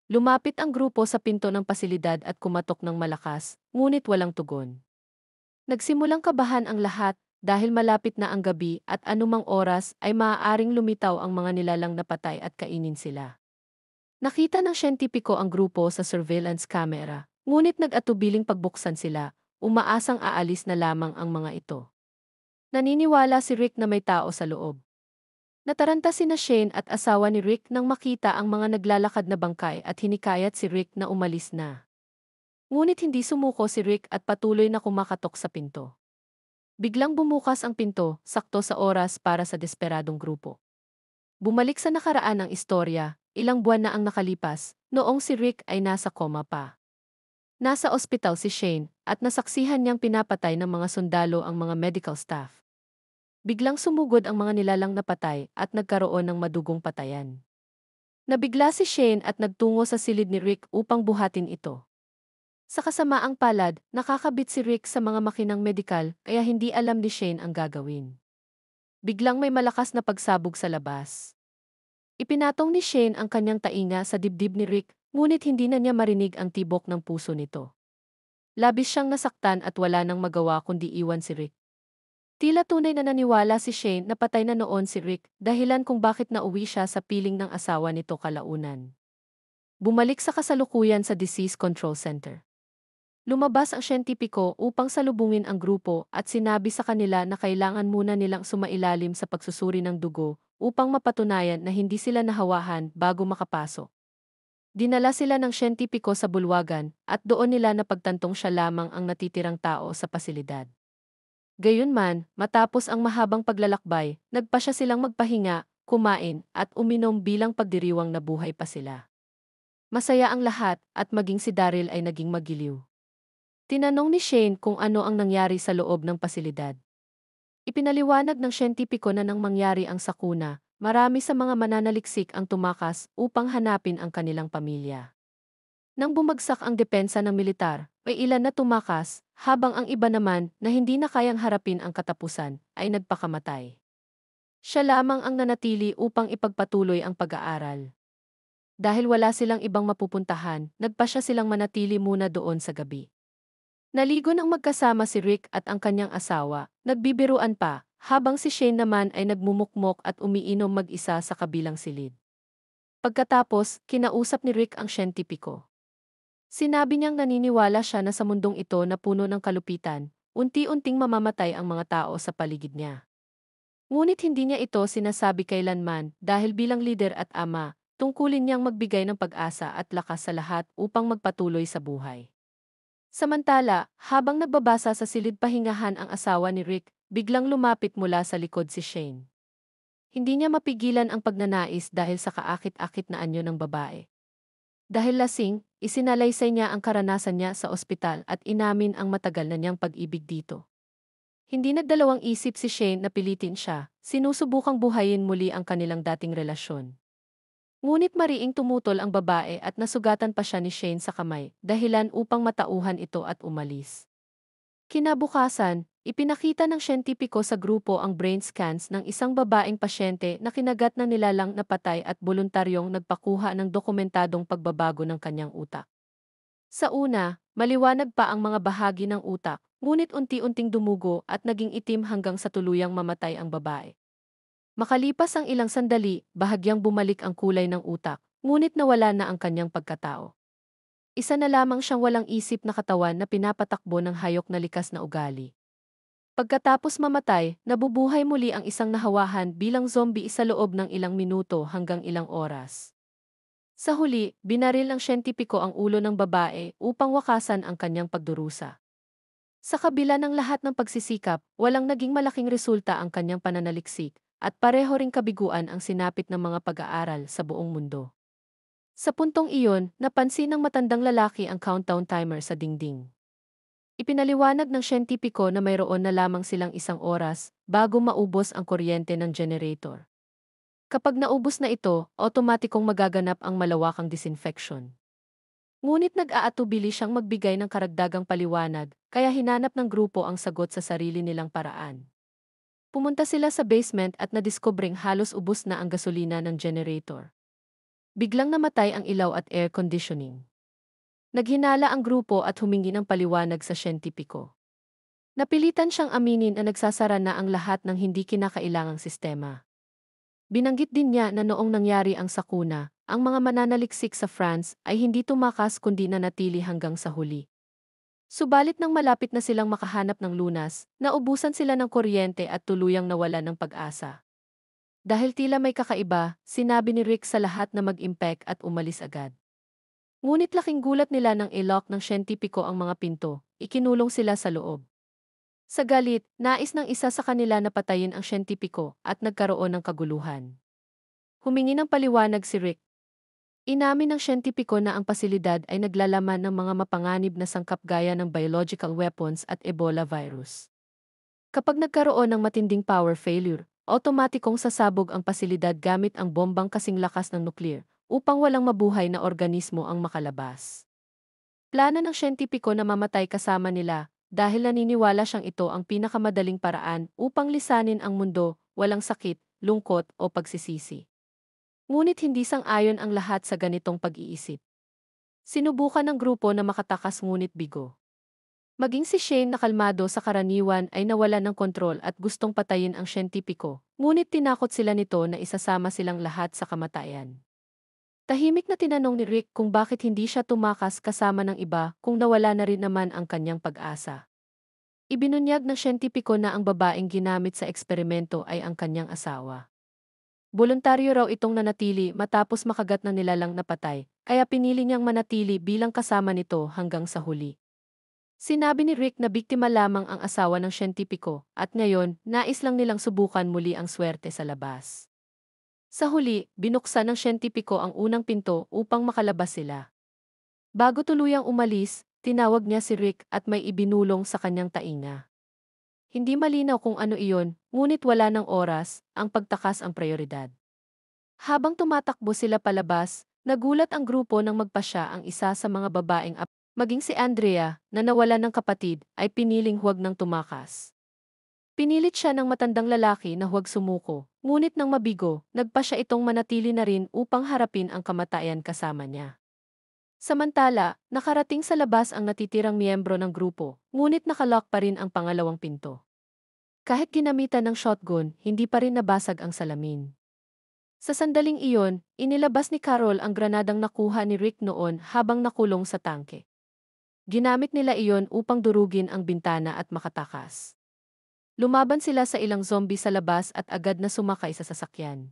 Lumapit ang grupo sa pinto ng pasilidad at kumatok ng malakas, ngunit walang tugon. Nagsimulang kabahan ang lahat dahil malapit na ang gabi at anumang oras ay maaaring lumitaw ang mga nilalang na patay at kainin sila. Nakita ng siyentipiko ang grupo sa surveillance camera, ngunit nag-atubiling pagbuksan sila, umaasang aalis na lamang ang mga ito. Naniniwala si Rick na may tao sa loob. Nataranta sina Shane at asawa ni Rick nang makita ang mga naglalakad na bangkay at hinikayat si Rick na umalis na. Ngunit hindi sumuko si Rick at patuloy na kumakatok sa pinto. Biglang bumukas ang pinto, sakto sa oras para sa desperadong grupo. Bumalik sa nakaraan ang istorya, ilang buwan na ang nakalipas, noong si Rick ay nasa koma pa. Nasa ospital si Shane at nasaksihan niyang pinapatay ng mga sundalo ang mga medical staff. Biglang sumugod ang mga nilalang na patay at nagkaroon ng madugong patayan. Nabigla si Shane at nagtungo sa silid ni Rick upang buhatin ito. Sa kasamaang palad, nakakabit si Rick sa mga makinang medikal kaya hindi alam ni Shane ang gagawin. Biglang may malakas na pagsabog sa labas. Ipinatong ni Shane ang kanyang tainga sa dibdib ni Rick, ngunit hindi na niya marinig ang tibok ng puso nito. Labis siyang nasaktan at wala nang magawa kundi iwan si Rick. Tila tunay na naniwala si Shane na patay na noon si Rick, dahilan kung bakit nauwi siya sa piling ng asawa nito kalaunan. Bumalik sa kasalukuyan sa Disease Control Center. Lumabas ang siyentipiko upang salubungin ang grupo at sinabi sa kanila na kailangan muna nilang sumailalim sa pagsusuri ng dugo upang mapatunayan na hindi sila nahawahan bago makapasok. Dinala sila ng siyentipiko sa bulwagan at doon nila napagtantong siya lamang ang natitirang tao sa pasilidad. Gayunman, matapos ang mahabang paglalakbay, nagpa siya silang magpahinga, kumain, at uminom bilang pagdiriwang na buhay pa sila. Masaya ang lahat at maging si Daryl ay naging magiliw. Tinanong ni Shane kung ano ang nangyari sa loob ng pasilidad. Ipinaliwanag ng siyentipiko na nang mangyari ang sakuna, marami sa mga mananaliksik ang tumakas upang hanapin ang kanilang pamilya. Nang bumagsak ang depensa ng militar, may ilan na tumakas, habang ang iba naman na hindi na kayang harapin ang katapusan ay nagpakamatay. Siya lamang ang nanatili upang ipagpatuloy ang pag-aaral. Dahil wala silang ibang mapupuntahan, nagpa siya silang manatili muna doon sa gabi. Naligo ng magkasama si Rick at ang kanyang asawa, nagbibiruan pa, habang si Shane naman ay nagmumukmok at umiinom mag-isa sa kabilang silid. Pagkatapos, kinausap ni Rick ang siyentipiko. Sinabi niyang naniniwala siya na sa mundong ito na puno ng kalupitan, unti-unting mamamatay ang mga tao sa paligid niya. Ngunit hindi niya ito sinasabi kailanman dahil bilang lider at ama, tungkulin niyang magbigay ng pag-asa at lakas sa lahat upang magpatuloy sa buhay. Samantala, habang nagbabasa sa silid pahingahan ang asawa ni Rick, biglang lumapit mula sa likod si Shane. Hindi niya mapigilan ang pagnanais dahil sa kaakit-akit na anyo ng babae. Dahil lasing, isinalaysay niya ang karanasan niya sa ospital at inamin ang matagal na niyang pag-ibig dito. Hindi nagdalawang isip si Shane na pilitin siya, sinusubukang buhayin muli ang kanilang dating relasyon. Ngunit mariing tumutol ang babae at nasugatan pa siya ni Shane sa kamay, dahilan upang matauhan ito at umalis. Kinabukasan, ipinakita ng siyentipiko sa grupo ang brain scans ng isang babaeng pasyente na kinagat ng nilalang na patay at voluntaryong nagpakuha ng dokumentadong pagbabago ng kanyang utak. Sa una, maliwanag pa ang mga bahagi ng utak, ngunit unti-unting dumugo at naging itim hanggang sa tuluyang mamatay ang babae. Makalipas ang ilang sandali, bahagyang bumalik ang kulay ng utak, ngunit nawala na ang kanyang pagkatao. Isa na lamang siyang walang isip na katawan na pinapatakbo ng hayok na likas na ugali. Pagkatapos mamatay, nabubuhay muli ang isang nahawahan bilang zombie sa loob ng ilang minuto hanggang ilang oras. Sa huli, binaril ng siyentipiko ang ulo ng babae upang wakasan ang kanyang pagdurusa. Sa kabila ng lahat ng pagsisikap, walang naging malaking resulta ang kanyang pananaliksik, at pareho ring kabiguan ang sinapit ng mga pag-aaral sa buong mundo. Sa puntong iyon, napansin ng matandang lalaki ang countdown timer sa dingding. Ipinaliwanag ng siyentipiko na mayroon na lamang silang isang oras bago maubos ang kuryente ng generator. Kapag naubos na ito, otomatikong magaganap ang malawakang disinfection. Ngunit nag-aatubili siyang magbigay ng karagdagang paliwanag, kaya hinanap ng grupo ang sagot sa sarili nilang paraan. Pumunta sila sa basement at nadiskobring halos ubos na ang gasolina ng generator. Biglang namatay ang ilaw at air conditioning. Naghinala ang grupo at humingi ng paliwanag sa siyentipiko. Napilitan siyang aminin na nagsasara na ang lahat ng hindi kinakailangang sistema. Binanggit din niya na noong nangyari ang sakuna, ang mga mananaliksik sa France ay hindi tumakas kundi nanatili hanggang sa huli. Subalit nang malapit na silang makahanap ng lunas, naubusan sila ng kuryente at tuluyang nawala ng pag-asa. Dahil tila may kakaiba, sinabi ni Rick sa lahat na mag-impek at umalis agad. Ngunit laking gulat nila nang i-lock ng siyentipiko ang mga pinto, ikinulong sila sa loob. Sa galit, nais ng isa sa kanila na patayin ang siyentipiko at nagkaroon ng kaguluhan. Humingi ng paliwanag si Rick. Inamin ng siyentipiko na ang pasilidad ay naglalaman ng mga mapanganib na sangkap gaya ng biological weapons at Ebola virus. Kapag nagkaroon ng matinding power failure, automatikong sasabog ang pasilidad gamit ang bombang kasing lakas ng nuklear upang walang mabuhay na organismo ang makalabas. Plano ng siyentipiko na mamatay kasama nila dahil naniniwala siyang ito ang pinakamadaling paraan upang lisanin ang mundo, walang sakit, lungkot o pagsisisi. Ngunit hindi sang-ayon ang lahat sa ganitong pag-iisip. Sinubukan ng grupo na makatakas ngunit bigo. Maging si Shane na kalmado sa karaniwan ay nawalan ng kontrol at gustong patayin ang siyentipiko, ngunit tinakot sila nito na isasama silang lahat sa kamatayan. Tahimik na tinanong ni Rick kung bakit hindi siya tumakas kasama ng iba kung nawala na rin naman ang kanyang pag-asa. Ibinunyag ng siyentipiko na ang babaeng ginamit sa eksperimento ay ang kanyang asawa. Voluntaryo raw itong nanatili matapos makagat ng nilalang na patay, kaya pinili niyang manatili bilang kasama nito hanggang sa huli. Sinabi ni Rick na biktima lamang ang asawa ng siyentipiko at ngayon, nais lang nilang subukan muli ang swerte sa labas. Sa huli, binuksan ng siyentipiko ang unang pinto upang makalabas sila. Bago tuluyang umalis, tinawag niya si Rick at may ibinulong sa kanyang tainga. Hindi malinaw kung ano iyon, ngunit wala ng oras, ang pagtakas ang prioridad. Habang tumatakbo sila palabas, nagulat ang grupo nang magpasya ang isa sa mga babaeng maging si Andrea, na nawalan ng kapatid, ay piniling huwag nang tumakas. Pinilit siya ng matandang lalaki na huwag sumuko, ngunit nang mabigo, nagpa siya itong manatili na rin upang harapin ang kamatayan kasama niya. Samantala, nakarating sa labas ang natitirang miyembro ng grupo, ngunit nakalock pa rin ang pangalawang pinto. Kahit ginamitan ng shotgun, hindi pa rin nabasag ang salamin. Sa sandaling iyon, inilabas ni Carol ang granadang nakuha ni Rick noon habang nakulong sa tangke. Ginamit nila iyon upang durugin ang bintana at makatakas. Lumaban sila sa ilang zombie sa labas at agad na sumakay sa sasakyan.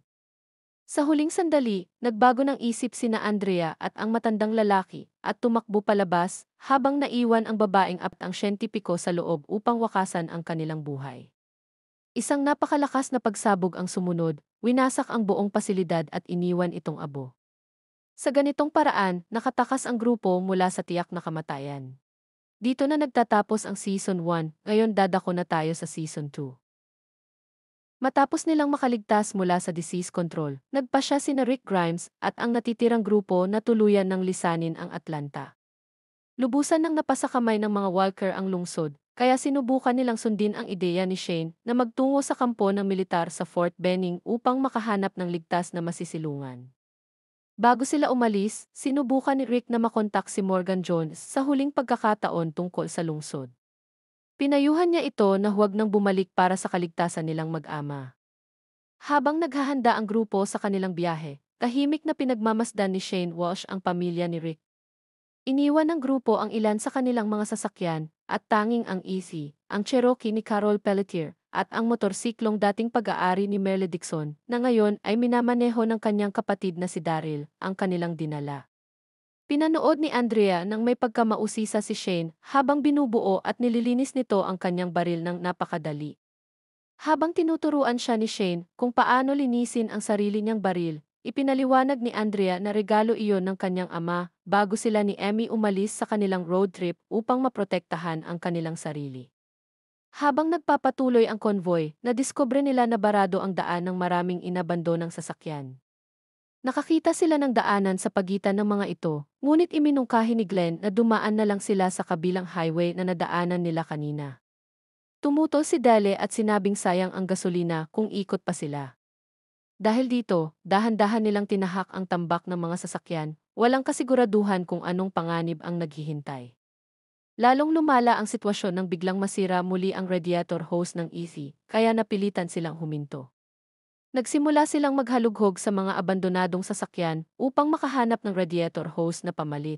Sa huling sandali, nagbago ng isip sina Andrea at ang matandang lalaki at tumakbo palabas habang naiwan ang babaeng at ang siyentipiko sa loob upang wakasan ang kanilang buhay. Isang napakalakas na pagsabog ang sumunod, winasak ang buong pasilidad at iniwan itong abo. Sa ganitong paraan, nakatakas ang grupo mula sa tiyak na kamatayan. Dito na nagtatapos ang Season 1, ngayon dadako na tayo sa Season 2. Matapos nilang makaligtas mula sa disease control, nagpasya sina Rick Grimes at ang natitirang grupo na tuluyan ng lisanin ang Atlanta. Lubusan nang napasakamay ng mga walker ang lungsod, kaya sinubukan nilang sundin ang ideya ni Shane na magtungo sa kampo ng militar sa Fort Benning upang makahanap ng ligtas na masisilungan. Bago sila umalis, sinubukan ni Rick na makontak si Morgan Jones sa huling pagkakataon tungkol sa lungsod. Pinayuhan niya ito na huwag nang bumalik para sa kaligtasan nilang mag-ama. Habang naghahanda ang grupo sa kanilang biyahe, tahimik na pinagmamasdan ni Shane Walsh ang pamilya ni Rick. Iniwan ng grupo ang ilan sa kanilang mga sasakyan at tanging ang EC, ang Cherokee ni Carol Pelletier, at ang motorsiklong dating pag-aari ni Merle Dixon na ngayon ay minamaneho ng kanyang kapatid na si Daryl, ang kanilang dinala. Pinanood ni Andrea nang may pagkamausisa si Shane habang binubuo at nililinis nito ang kanyang baril ng napakadali. Habang tinuturuan siya ni Shane kung paano linisin ang sarili niyang baril, ipinaliwanag ni Andrea na regalo iyon ng kanyang ama bago sila ni Emmy umalis sa kanilang road trip upang maprotektahan ang kanilang sarili. Habang nagpapatuloy ang konvoy, nadiskubre nila na barado ang daan ng maraming inabandonang sasakyan. Nakakita sila ng daanan sa pagitan ng mga ito, ngunit iminungkahi ni Glenn na dumaan na lang sila sa kabilang highway na nadaanan nila kanina. Tumutol si Dale at sinabing sayang ang gasolina kung ikot pa sila. Dahil dito, dahan-dahan nilang tinahak ang tambak ng mga sasakyan, walang kasiguraduhan kung anong panganib ang naghihintay. Lalong lumala ang sitwasyon nang biglang masira muli ang radiator hose ng EC, kaya napilitan silang huminto. Nagsimula silang maghalughog sa mga abandonadong sasakyan upang makahanap ng radiator hose na pamalit.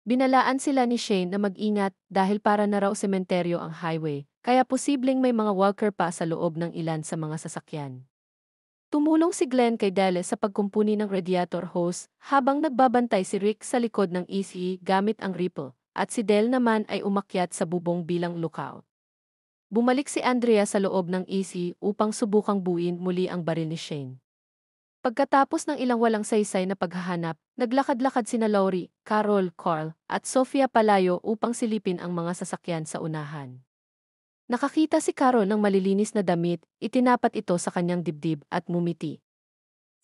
Binalaan sila ni Shane na mag-ingat dahil para na raw sementeryo ang highway, kaya posibleng may mga walker pa sa loob ng ilan sa mga sasakyan. Tumulong si Glenn kay Dale sa pagkumpuni ng radiator hose habang nagbabantay si Rick sa likod ng EC gamit ang ripple, at si Dale naman ay umakyat sa bubong bilang lookout. Bumalik si Andrea sa loob ng EC upang subukang buuin muli ang baril ni Shane. Pagkatapos ng ilang walang saysay na paghahanap, naglakad-lakad sina Laurie, Carol, Carl, at Sofia palayo upang silipin ang mga sasakyan sa unahan. Nakakita si Carol ng malilinis na damit, itinapat ito sa kanyang dibdib at mumiti.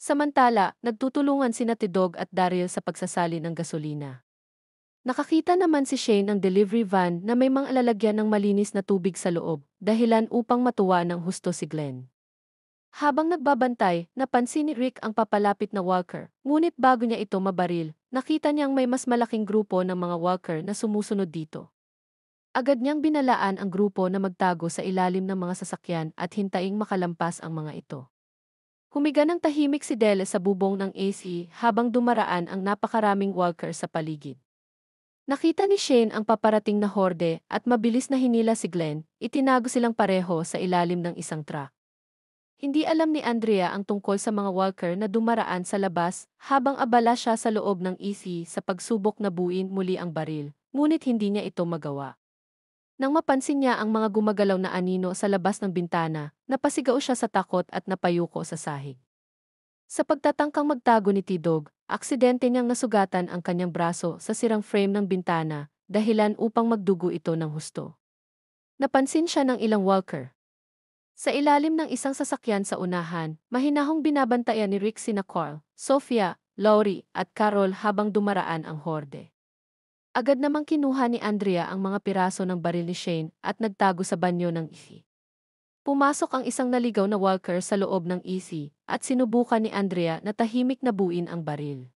Samantala, nagtutulungan sina Tidog at Daryl sa pagsasali ng gasolina. Nakakita naman si Shane ng delivery van na may mga lalagyan ng malinis na tubig sa loob, dahilan upang matuwa ng husto si Glenn. Habang nagbabantay, napansin ni Rick ang papalapit na walker, ngunit bago niya ito mabaril, nakita niyang may mas malaking grupo ng mga walker na sumusunod dito. Agad niyang binalaan ang grupo na magtago sa ilalim ng mga sasakyan at hintaing makalampas ang mga ito. Humiga ng tahimik si Dele sa bubong ng AC habang dumaraan ang napakaraming walker sa paligid. Nakita ni Shane ang paparating na horde at mabilis na hinila si Glenn, itinago silang pareho sa ilalim ng isang truck. Hindi alam ni Andrea ang tungkol sa mga walker na dumaraan sa labas habang abala siya sa loob ng EC sa pagsubok na buuin muli ang baril, ngunit hindi niya ito magawa. Nang mapansin niya ang mga gumagalaw na anino sa labas ng bintana, napasigaw siya sa takot at napayuko sa sahig. Sa pagtatangkang magtago ni Tidog, aksidente niyang nasugatan ang kanyang braso sa sirang frame ng bintana, dahilan upang magdugo ito ng husto. Napansin siya ng ilang walker. Sa ilalim ng isang sasakyan sa unahan, mahinahong binabantayan ni Rick sina Carl, Sofia, Laurie at Carol habang dumaraan ang horde. Agad namang kinuha ni Andrea ang mga piraso ng baril ni Shane at nagtago sa banyo ng EC. Pumasok ang isang naligaw na walker sa loob ng EC at sinubukan ni Andrea na tahimik na buuin ang baril.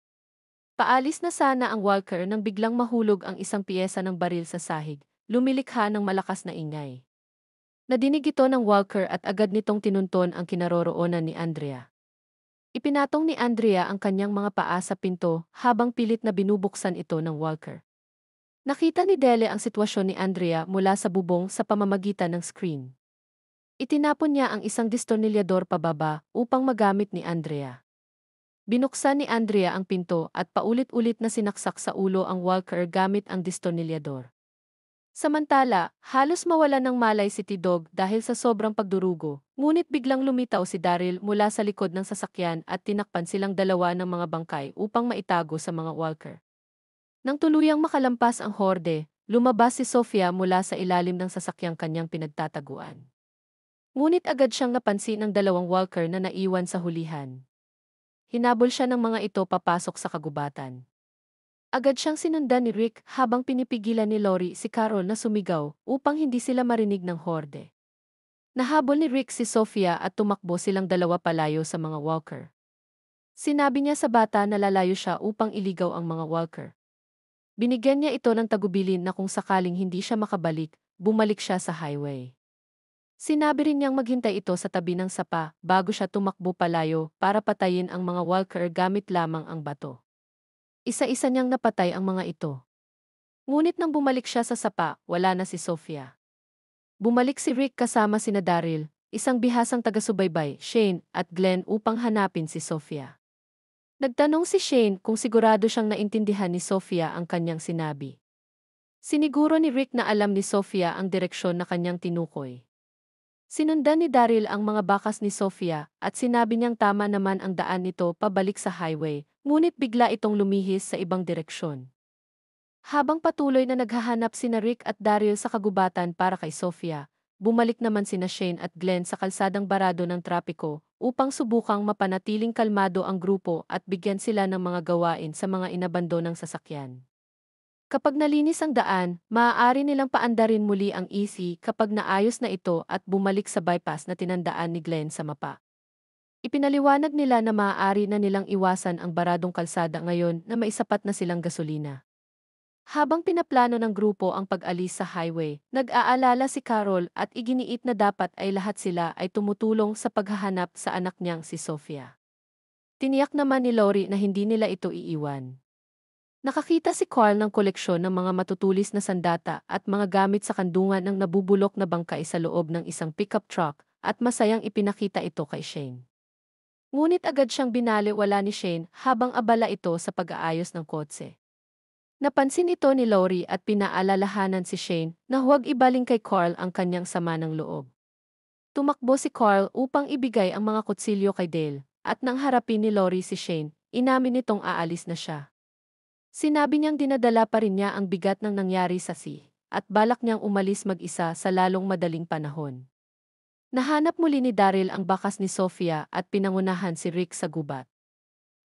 Paalis na sana ang walker nang biglang mahulog ang isang piyesa ng baril sa sahig, lumilikha ng malakas na ingay. Nadinig ito ng walker at agad nitong tinunton ang kinaroroonan ni Andrea. Ipinatong ni Andrea ang kanyang mga paa sa pinto habang pilit na binubuksan ito ng walker. Nakita ni Dele ang sitwasyon ni Andrea mula sa bubong sa pamamagitan ng screen. Itinapon niya ang isang distornilyador pababa upang magamit ni Andrea. Binuksan ni Andrea ang pinto at paulit-ulit na sinaksak sa ulo ang walker gamit ang distornilyador. Samantala, halos mawala ng malay si Tidog dahil sa sobrang pagdurugo, ngunit biglang lumitaw si Daryl mula sa likod ng sasakyan at tinakpan silang dalawa ng mga bangkay upang maitago sa mga walker. Nang tuluyang makalampas ang horde, lumabas si Sofia mula sa ilalim ng sasakyang kanyang pinagtataguan. Ngunit agad siyang napansin ng dalawang walker na naiwan sa hulihan. Hinabol siya ng mga ito papasok sa kagubatan. Agad siyang sinundan ni Rick habang pinipigilan ni Laurie si Carol na sumigaw upang hindi sila marinig ng horde. Nahabol ni Rick si Sofia at tumakbo silang dalawa palayo sa mga walker. Sinabi niya sa bata na lalayo siya upang iligaw ang mga walker. Binigyan niya ito ng tagubilin na kung sakaling hindi siya makabalik, bumalik siya sa highway. Sinabi rin niyang maghintay ito sa tabi ng sapa bago siya tumakbo palayo para patayin ang mga walker gamit lamang ang bato. Isa-isa niyang napatay ang mga ito. Ngunit nang bumalik siya sa sapa, wala na si Sofia. Bumalik si Rick kasama sina Daryl, isang bihasang taga-subaybay, Shane, at Glenn upang hanapin si Sofia. Nagtanong si Shane kung sigurado siyang naintindihan ni Sofia ang kanyang sinabi. Siniguro ni Rick na alam ni Sofia ang direksyon na kanyang tinukoy. Sinundan ni Daryl ang mga bakas ni Sofia at sinabi niyang tama naman ang daan nito pabalik sa highway, ngunit bigla itong lumihis sa ibang direksyon. Habang patuloy na naghahanap sina Rick at Daryl sa kagubatan para kay Sofia, bumalik naman sina Shane at Glenn sa kalsadang barado ng trapiko upang subukang mapanatiling kalmado ang grupo at bigyan sila ng mga gawain sa mga inabandonang sasakyan. Kapag nalinis ang daan, maaari nilang paandarin muli ang EC kapag naayos na ito at bumalik sa bypass na tinandaan ni Glenn sa mapa. Ipinaliwanag nila na maaari na nilang iwasan ang baradong kalsada ngayon na maisapat na silang gasolina. Habang pinaplano ng grupo ang pag-alis sa highway, nag-aalala si Carol at iginiit na dapat ay lahat sila ay tumutulong sa paghahanap sa anak niyang si Sofia. Tiniyak naman ni Laurie na hindi nila ito iiwan. Nakakita si Carl ng koleksyon ng mga matutulis na sandata at mga gamit sa kandungan ng nabubulok na bangkay sa loob ng isang pickup truck at masayang ipinakita ito kay Shane. Ngunit agad siyang binaliwala ni Shane habang abala ito sa pag-aayos ng kotse. Napansin ito ni Laurie at pinaalalahanan si Shane na huwag ibaling kay Carl ang kanyang sama ng loob. Tumakbo si Carl upang ibigay ang mga kutsilyo kay Dale at nang harapin ni Laurie si Shane, inamin nitong aalis na siya. Sinabi niyang dinadala pa rin niya ang bigat ng nangyari sa si at balak niyang umalis mag-isa sa lalong madaling panahon. Nahanap muli ni Daryl ang bakas ni Sofia at pinangunahan si Rick sa gubat.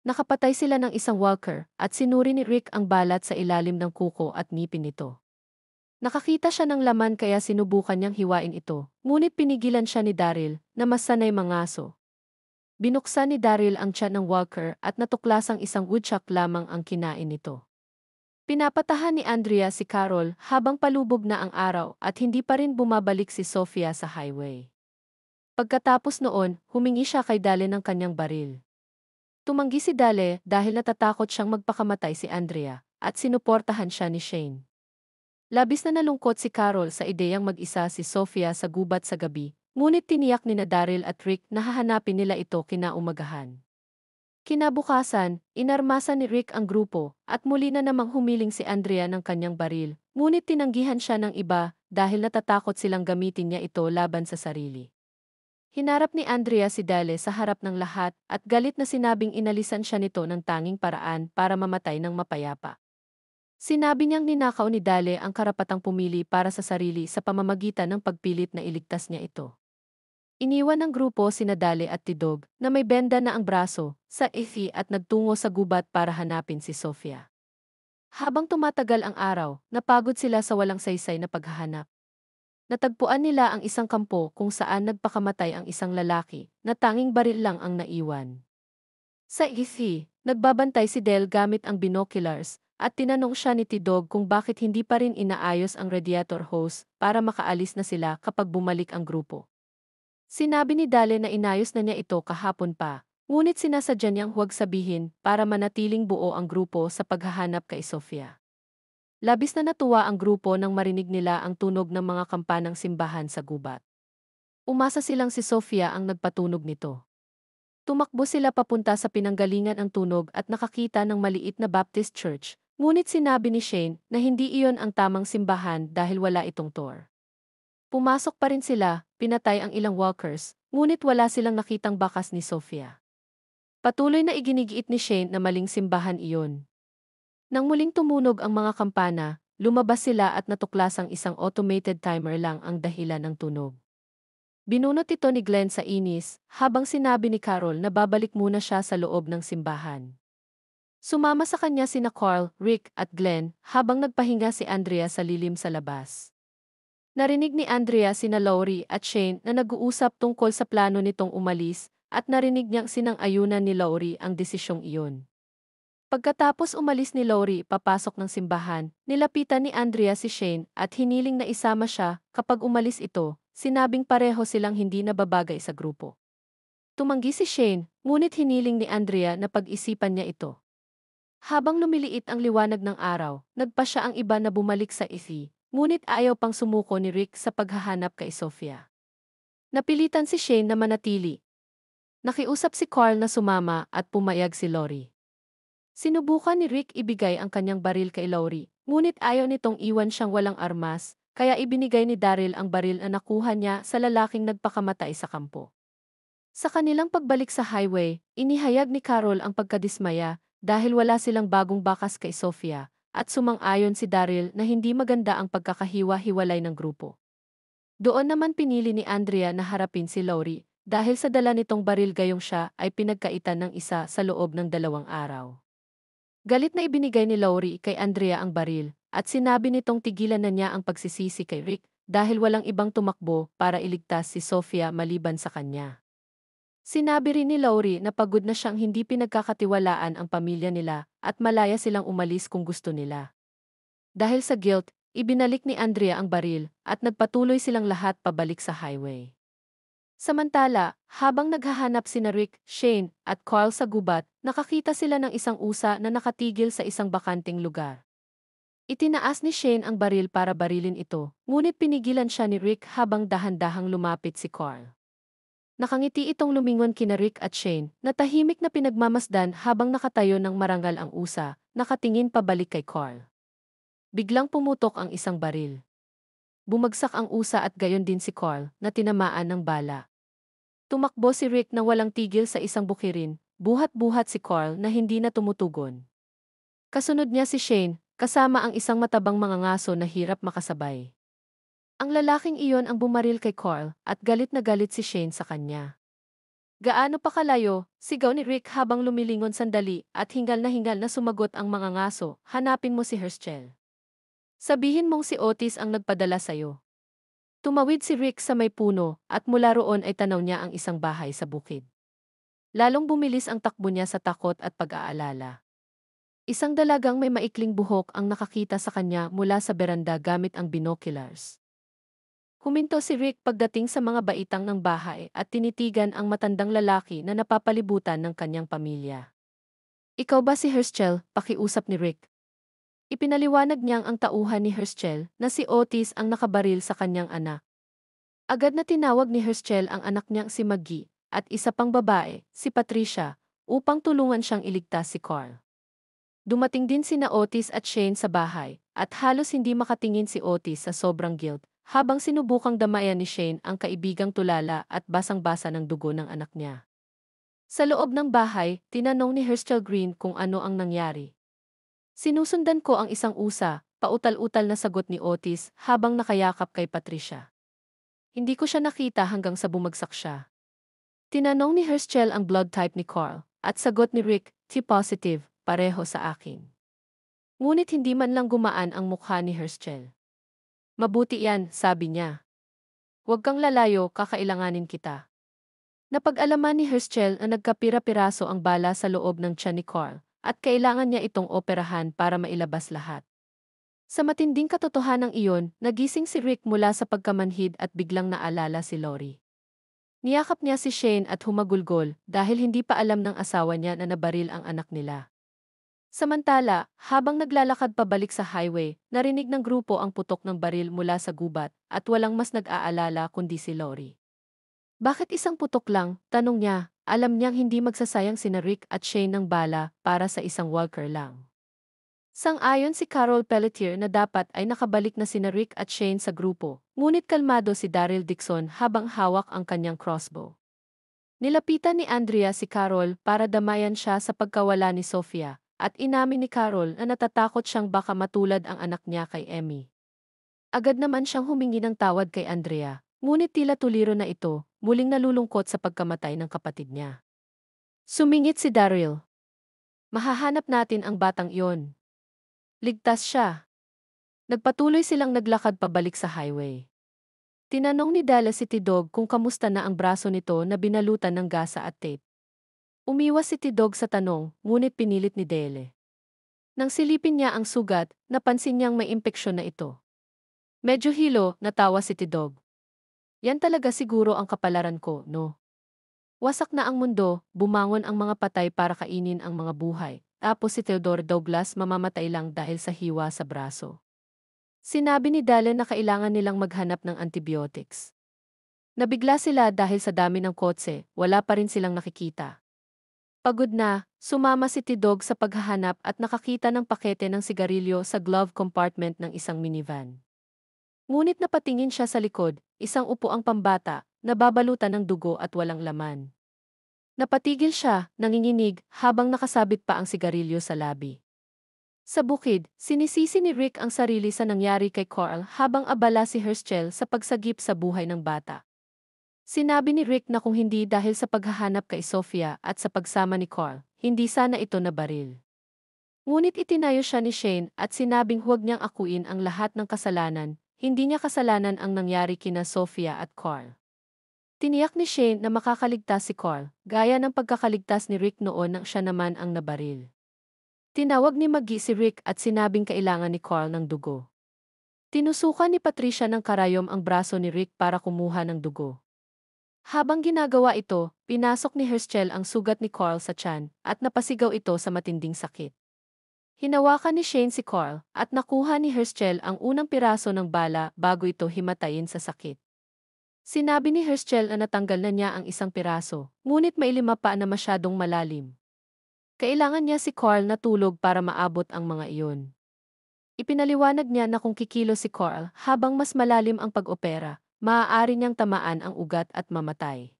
Nakapatay sila ng isang walker at sinuri ni Rick ang balat sa ilalim ng kuko at ngipin nito. Nakakita siya ng laman kaya sinubukan niyang hiwain ito, ngunit pinigilan siya ni Daryl na mas sanay mangaso. Binuksan ni Daryl ang tiyan ng walker at natuklasang isang woodchuck lamang ang kinain nito. Pinapatahan ni Andrea si Carol habang palubog na ang araw at hindi pa rin bumabalik si Sofia sa highway. Pagkatapos noon, humingi siya kay Dale ng kanyang baril. Tumanggi si Dale dahil natatakot siyang magpakamatay si Andrea at sinuportahan siya ni Shane. Labis na nalungkot si Carol sa ideyang mag-isa si Sofia sa gubat sa gabi, ngunit tiniyak ni Daryl at Rick na hahanapin nila ito kinaumagahan. Kinabukasan, inarmasan ni Rick ang grupo at muli na namang humiling si Andrea ng kanyang baril, ngunit tinanggihan siya ng iba dahil natatakot silang gamitin niya ito laban sa sarili. Hinarap ni Andrea si Dale sa harap ng lahat at galit na sinabing inalisan siya nito ng tanging paraan para mamatay ng mapayapa. Sinabi niyang ninakaw ni Dale ang karapatang pumili para sa sarili sa pamamagitan ng pagpilit na iligtas niya ito. Iniwan ng grupo sina Dale at Tidog na may benda na ang braso sa ifi at nagtungo sa gubat para hanapin si Sofia. Habang tumatagal ang araw, napagod sila sa walang saysay na paghahanap. Natagpuan nila ang isang kampo kung saan nagpakamatay ang isang lalaki na tanging baril lang ang naiwan. Sa ifi, nagbabantay si Del gamit ang binoculars at tinanong siya ni Tidog kung bakit hindi pa rin inaayos ang radiator hose para makaalis na sila kapag bumalik ang grupo. Sinabi ni Dale na inayos na niya ito kahapon pa, ngunit sinasadya niyang huwag sabihin para manatiling buo ang grupo sa paghahanap kay Sofia. Labis na natuwa ang grupo nang marinig nila ang tunog ng mga kampanang simbahan sa gubat. Umasa silang si Sofia ang nagpatunog nito. Tumakbo sila papunta sa pinanggalingan ang tunog at nakakita ng maliit na Baptist church, ngunit sinabi ni Shane na hindi iyon ang tamang simbahan dahil wala itong door. Pumasok pa rin sila, pinatay ang ilang walkers, ngunit wala silang nakitang bakas ni Sofia. Patuloy na iginigiit ni Shane na maling simbahan iyon. Nang muling tumunog ang mga kampana, lumabas sila at natuklasang isang automated timer lang ang dahilan ng tunog. Binunot ito ni Glenn sa inis, habang sinabi ni Carol na babalik muna siya sa loob ng simbahan. Sumama sa kanya sina Carl, Rick at Glenn habang nagpahinga si Andrea sa lilim sa labas. Narinig ni Andrea sina Laurie at Shane na nag-uusap tungkol sa plano nitong umalis at narinig niyang sinang-ayunan ni Laurie ang desisyong iyon. Pagkatapos umalis ni Laurie papasok ng simbahan, nilapitan ni Andrea si Shane at hiniling na isama siya kapag umalis ito, sinabing pareho silang hindi nababagay sa grupo. Tumanggi si Shane, ngunit hiniling ni Andrea na pag-isipan niya ito. Habang lumiliit ang liwanag ng araw, nagpa siya ang iba na bumalik sa ifi, ngunit ayaw pang sumuko ni Rick sa paghahanap kay Sofia. Napilitan si Shane na manatili. Nakiusap si Carl na sumama at pumayag si Laurie. Sinubukan ni Rick ibigay ang kanyang baril kay Laurie, ngunit ayaw nitong iwan siyang walang armas, kaya ibinigay ni Daryl ang baril na nakuha niya sa lalaking nagpakamatay sa kampo. Sa kanilang pagbalik sa highway, inihayag ni Carol ang pagkadismaya dahil wala silang bagong bakas kay Sofia, at sumang-ayon si Daryl na hindi maganda ang pagkakahiwa-hiwalay ng grupo. Doon naman pinili ni Andrea na harapin si Laurie dahil sa dala nitong baril gayong siya ay pinagkaitan ng isa sa loob ng 2 araw. Galit na ibinigay ni Laurie kay Andrea ang baril, at sinabi nitong tigilan na niya ang pagsisisi kay Rick dahil walang ibang tumakbo para iligtas si Sofia maliban sa kanya. Sinabi rin ni Laurie na pagod na siyang hindi pinagkakatiwalaan ang pamilya nila at malaya silang umalis kung gusto nila. Dahil sa guilt, ibinalik ni Andrea ang baril at nagpatuloy silang lahat pabalik sa highway. Samantala, habang naghahanap sina Rick, Shane, at Carl sa gubat, nakakita sila ng isang usa na nakatigil sa isang bakanting lugar. Itinaas ni Shane ang baril para barilin ito, ngunit pinigilan siya ni Rick habang dahan-dahang lumapit si Carl. Nakangiti itong lumingon kina Rick at Shane, na tahimik na pinagmamasdan habang nakatayo ng marangal ang usa, nakatingin pabalik kay Carl. Biglang pumutok ang isang baril. Bumagsak ang usa at gayon din si Carl, na tinamaan ng bala. Tumakbo si Rick nang walang tigil sa isang bukirin, buhat-buhat si Carl na hindi na tumutugon. Kasunod niya si Shane, kasama ang isang matabang mangangaso na hirap makasabay. Ang lalaking iyon ang bumaril kay Carl at galit na galit si Shane sa kanya. Gaano pa kalayo, sigaw ni Rick habang lumilingon sandali at hingal na sumagot ang mangangaso, hanapin mo si Herschel. Sabihin mong si Otis ang nagpadala sa'yo. Tumawid si Rick sa may puno at mula roon ay tanaw niya ang isang bahay sa bukid. Lalong bumilis ang takbo niya sa takot at pag-aalala. Isang dalagang may maikling buhok ang nakakita sa kanya mula sa beranda gamit ang binoculars. Huminto si Rick pagdating sa mga baitang ng bahay at tinitigan ang matandang lalaki na napapalibutan ng kanyang pamilya. Ikaw ba si Herschel? Pakiusap ni Rick. Ipinaliwanag niyang ang tauhan ni Herschel na si Otis ang nakabaril sa kanyang anak. Agad na tinawag ni Herschel ang anak niyang si Maggie at isa pang babae, si Patricia, upang tulungan siyang iligtas si Carl. Dumating din sina Otis at Shane sa bahay at halos hindi makatingin si Otis sa sobrang guilt habang sinubukang damayan ni Shane ang kaibigang tulala at basang-basa ng dugo ng anak niya. Sa loob ng bahay, tinanong ni Herschel Green kung ano ang nangyari. Sinusundan ko ang isang usa, pautal-utal na sagot ni Otis habang nakayakap kay Patricia. Hindi ko siya nakita hanggang sa bumagsak siya. Tinanong ni Herschel ang blood type ni Carl at sagot ni Rick, T-positive, pareho sa akin. Ngunit hindi man lang gumaan ang mukha ni Herschel. Mabuti yan, sabi niya. Huwag kang lalayo, kakailanganin kita. Napag-alaman ni Herschel na nagkapira-piraso ang bala sa loob ng tiyan ni Carl at kailangan niya itong operahan para mailabas lahat. Sa matinding katotohanan iyon, nagising si Rick mula sa pagkamanhid at biglang naalala si Lori. Niyakap niya si Shane at humagulgol dahil hindi pa alam ng asawa niya na nabaril ang anak nila. Samantala, habang naglalakad pabalik sa highway, narinig ng grupo ang putok ng baril mula sa gubat at walang mas nag-aalala kundi si Lori. Bakit isang putok lang? Tanong niya. Alam niyang hindi magsasayang sina Rick at Shane ng bala para sa isang walker lang. Sang-ayon si Carol Pelletier na dapat ay nakabalik na sina Rick at Shane sa grupo, ngunit kalmado si Daryl Dixon habang hawak ang kanyang crossbow. Nilapitan ni Andrea si Carol para damayan siya sa pagkawala ni Sofia, at inamin ni Carol na natatakot siyang baka matulad ang anak niya kay Emmy. Agad naman siyang humingi ng tawad kay Andrea, ngunit tila tuliro na ito, muling nalulungkot sa pagkamatay ng kapatid niya. Sumingit si Daryl. Mahahanap natin ang batang iyon. Ligtas siya. Nagpatuloy silang naglakad pabalik sa highway. Tinanong ni Dallas si Tidog kung kamusta na ang braso nito na binalutan ng gasa at tape. Umiwas si Tidog sa tanong, ngunit pinilit ni Dele. Nang silipin niya ang sugat, napansin niyang may impeksyon na ito. Medyo hilo, natawa si Tidog. Yan talaga siguro ang kapalaran ko, no? Wasak na ang mundo, bumangon ang mga patay para kainin ang mga buhay. Tapos si Theodore Douglas mamamatay lang dahil sa hiwa sa braso. Sinabi ni Dallin na kailangan nilang maghanap ng antibiotics. Nabigla sila dahil sa dami ng kotse, wala pa rin silang nakikita. Pagod na, sumama si Tidog sa paghahanap at nakakita ng pakete ng sigarilyo sa glove compartment ng isang minivan. Ngunit napatingin siya sa likod, isang upuang pambata, nababalutan ng dugo at walang laman. Napatigil siya, nanginginig, habang nakasabit pa ang sigarilyo sa labi. Sa bukid, sinisisi ni Rick ang sarili sa nangyari kay Carl habang abala si Herschel sa pagsagip sa buhay ng bata. Sinabi ni Rick na kung hindi dahil sa paghahanap kay Sofia at sa pagsama ni Carl, hindi sana ito nabaril. Ngunit itinayo siya ni Shane at sinabing huwag niyang akuin ang lahat ng kasalanan, hindi niya kasalanan ang nangyari kina Sofia at Carl. Tiniyak ni Shane na makakaligtas si Carl, gaya ng pagkakaligtas ni Rick noon nang siya naman ang nabaril. Tinawag ni Maggie si Rick at sinabing kailangan ni Carl ng dugo. Tinusukan ni Patricia ng karayom ang braso ni Rick para kumuha ng dugo. Habang ginagawa ito, pinasok ni Herschel ang sugat ni Carl sa tiyan at napasigaw ito sa matinding sakit. Hinawakan ni Shane si Carl at nakuha ni Herschel ang unang piraso ng bala bago ito himatayin sa sakit. Sinabi ni Herschel na natanggal na niya ang isang piraso, ngunit may 5 pa na masyadong malalim. Kailangan niya si Carl na tulog para maabot ang mga iyon. Ipinaliwanag niya na kung kikilo si Carl habang mas malalim ang pag-opera, maaari niyang tamaan ang ugat at mamatay.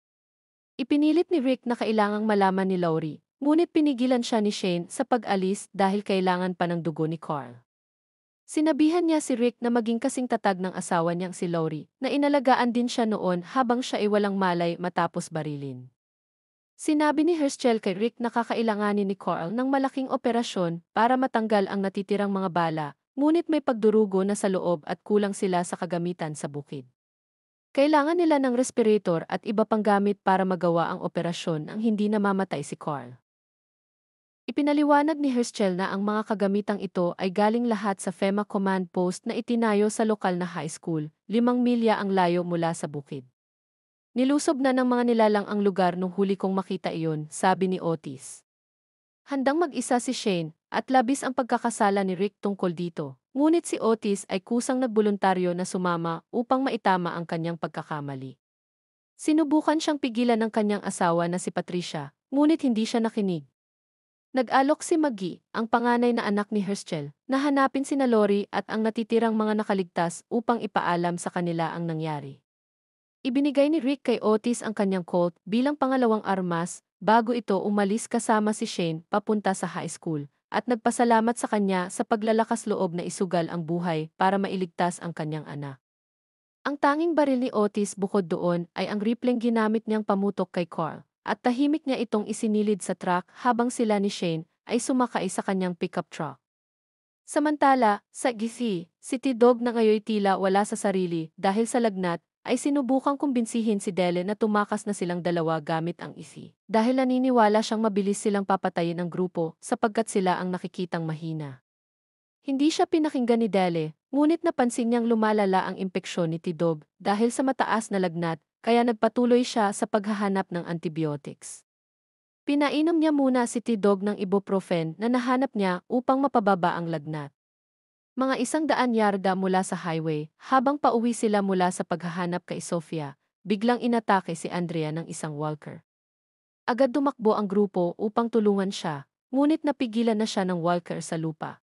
Ipinilit ni Rick na kailangang malaman ni Lori, ngunit pinigilan siya ni Shane sa pag-alis dahil kailangan pa ng dugo ni Carl. Sinabihan niya si Rick na maging kasing tatag ng asawa niyang si Lori, na inalagaan din siya noon habang siya ay walang malay matapos barilin. Sinabi ni Herschel kay Rick na kakailanganin ni Carl ng malaking operasyon para matanggal ang natitirang mga bala, ngunit may pagdurugo na sa loob at kulang sila sa kagamitan sa bukid. Kailangan nila ng respirator at iba pang gamit para magawa ang operasyon nang hindi namamatay si Carl. Ipinaliwanag ni Herschel na ang mga kagamitang ito ay galing lahat sa FEMA command post na itinayo sa lokal na high school, 5 milya ang layo mula sa bukid. Nilusob na ng mga nilalang ang lugar nung huli kong makita iyon, sabi ni Otis. Handang mag-isa si Shane, at labis ang pagkakasala ni Rick tungkol dito. Ngunit si Otis ay kusang nagboluntaryo na sumama upang maitama ang kanyang pagkakamali. Sinubukan siyang pigilan ng kanyang asawa na si Patricia, ngunit hindi siya nakinig. Nag-alok si Maggie, ang panganay na anak ni Herschel, na hanapin sina Lori at ang natitirang mga nakaligtas upang ipaalam sa kanila ang nangyari. Ibinigay ni Rick kay Otis ang kanyang Colt bilang pangalawang armas bago ito umalis kasama si Shane papunta sa high school at nagpasalamat sa kanya sa paglalakas loob na isugal ang buhay para mailigtas ang kanyang anak. Ang tanging baril ni Otis bukod doon ay ang rifleng ginamit niyang pamutok kay Carl at tahimik niya itong isinilid sa truck habang sila ni Shane ay sumakay sa kanyang pickup truck. Samantala, sa Gisi, si T-Dog na ngayoy tila wala sa sarili dahil sa lagnat, ay sinubukang kumbinsihin si Dele na tumakas na silang dalawa gamit ang isi. Dahil naniniwala siyang mabilis silang papatayin ng grupo sapagkat sila ang nakikitang mahina. Hindi siya pinakinggan ni Dele, ngunit napansin niyang lumalala ang impeksyon ni T-Dog dahil sa mataas na lagnat, kaya nagpatuloy siya sa paghahanap ng antibiotics. Pinainom niya muna si T-Dog ng ibuprofen na nahanap niya upang mapababa ang lagnat. Mga 100 yarda mula sa highway, habang pauwi sila mula sa paghahanap kay Sofia, biglang inatake si Andrea ng isang walker. Agad tumakbo ang grupo upang tulungan siya, ngunit napigilan na siya ng walker sa lupa.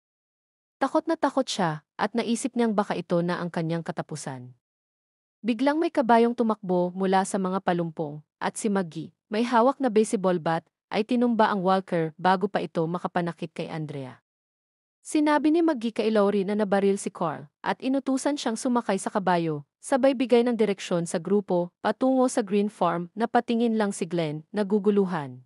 Takot na takot siya, at naisip niyang baka ito na ang kanyang katapusan. Biglang may kabayong tumakbo mula sa mga palumpong, at si Maggie, may hawak na baseball bat, ay tinumba ang walker bago pa ito makapanakit kay Andrea. Sinabi ni Maggie kay Lori na nabaril si Carl at inutusan siyang sumakay sa kabayo, sabay bigay ng direksyon sa grupo patungo sa Green Farm na patingin lang si Glenn, naguguluhan.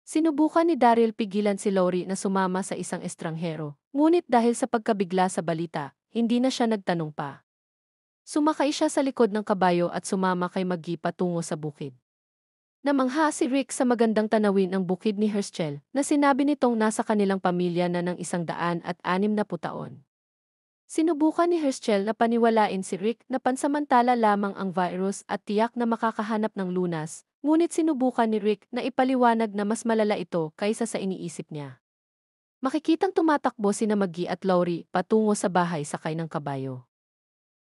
Sinubukan ni Daryl pigilan si Lori na sumama sa isang estranghero, ngunit dahil sa pagkabigla sa balita, hindi na siya nagtanong pa. Sumakay siya sa likod ng kabayo at sumama kay Maggie patungo sa bukid. Namangha si Rick sa magandang tanawin ng bukid ni Herschel na sinabi nitong nasa kanilang pamilya na ng 160 taon. Sinubukan ni Herschel na paniwalain si Rick na pansamantala lamang ang virus at tiyak na makakahanap ng lunas, ngunit sinubukan ni Rick na ipaliwanag na mas malala ito kaysa sa iniisip niya. Makikitang tumatakbo sina Maggie at Lori patungo sa bahay sakay ng kabayo.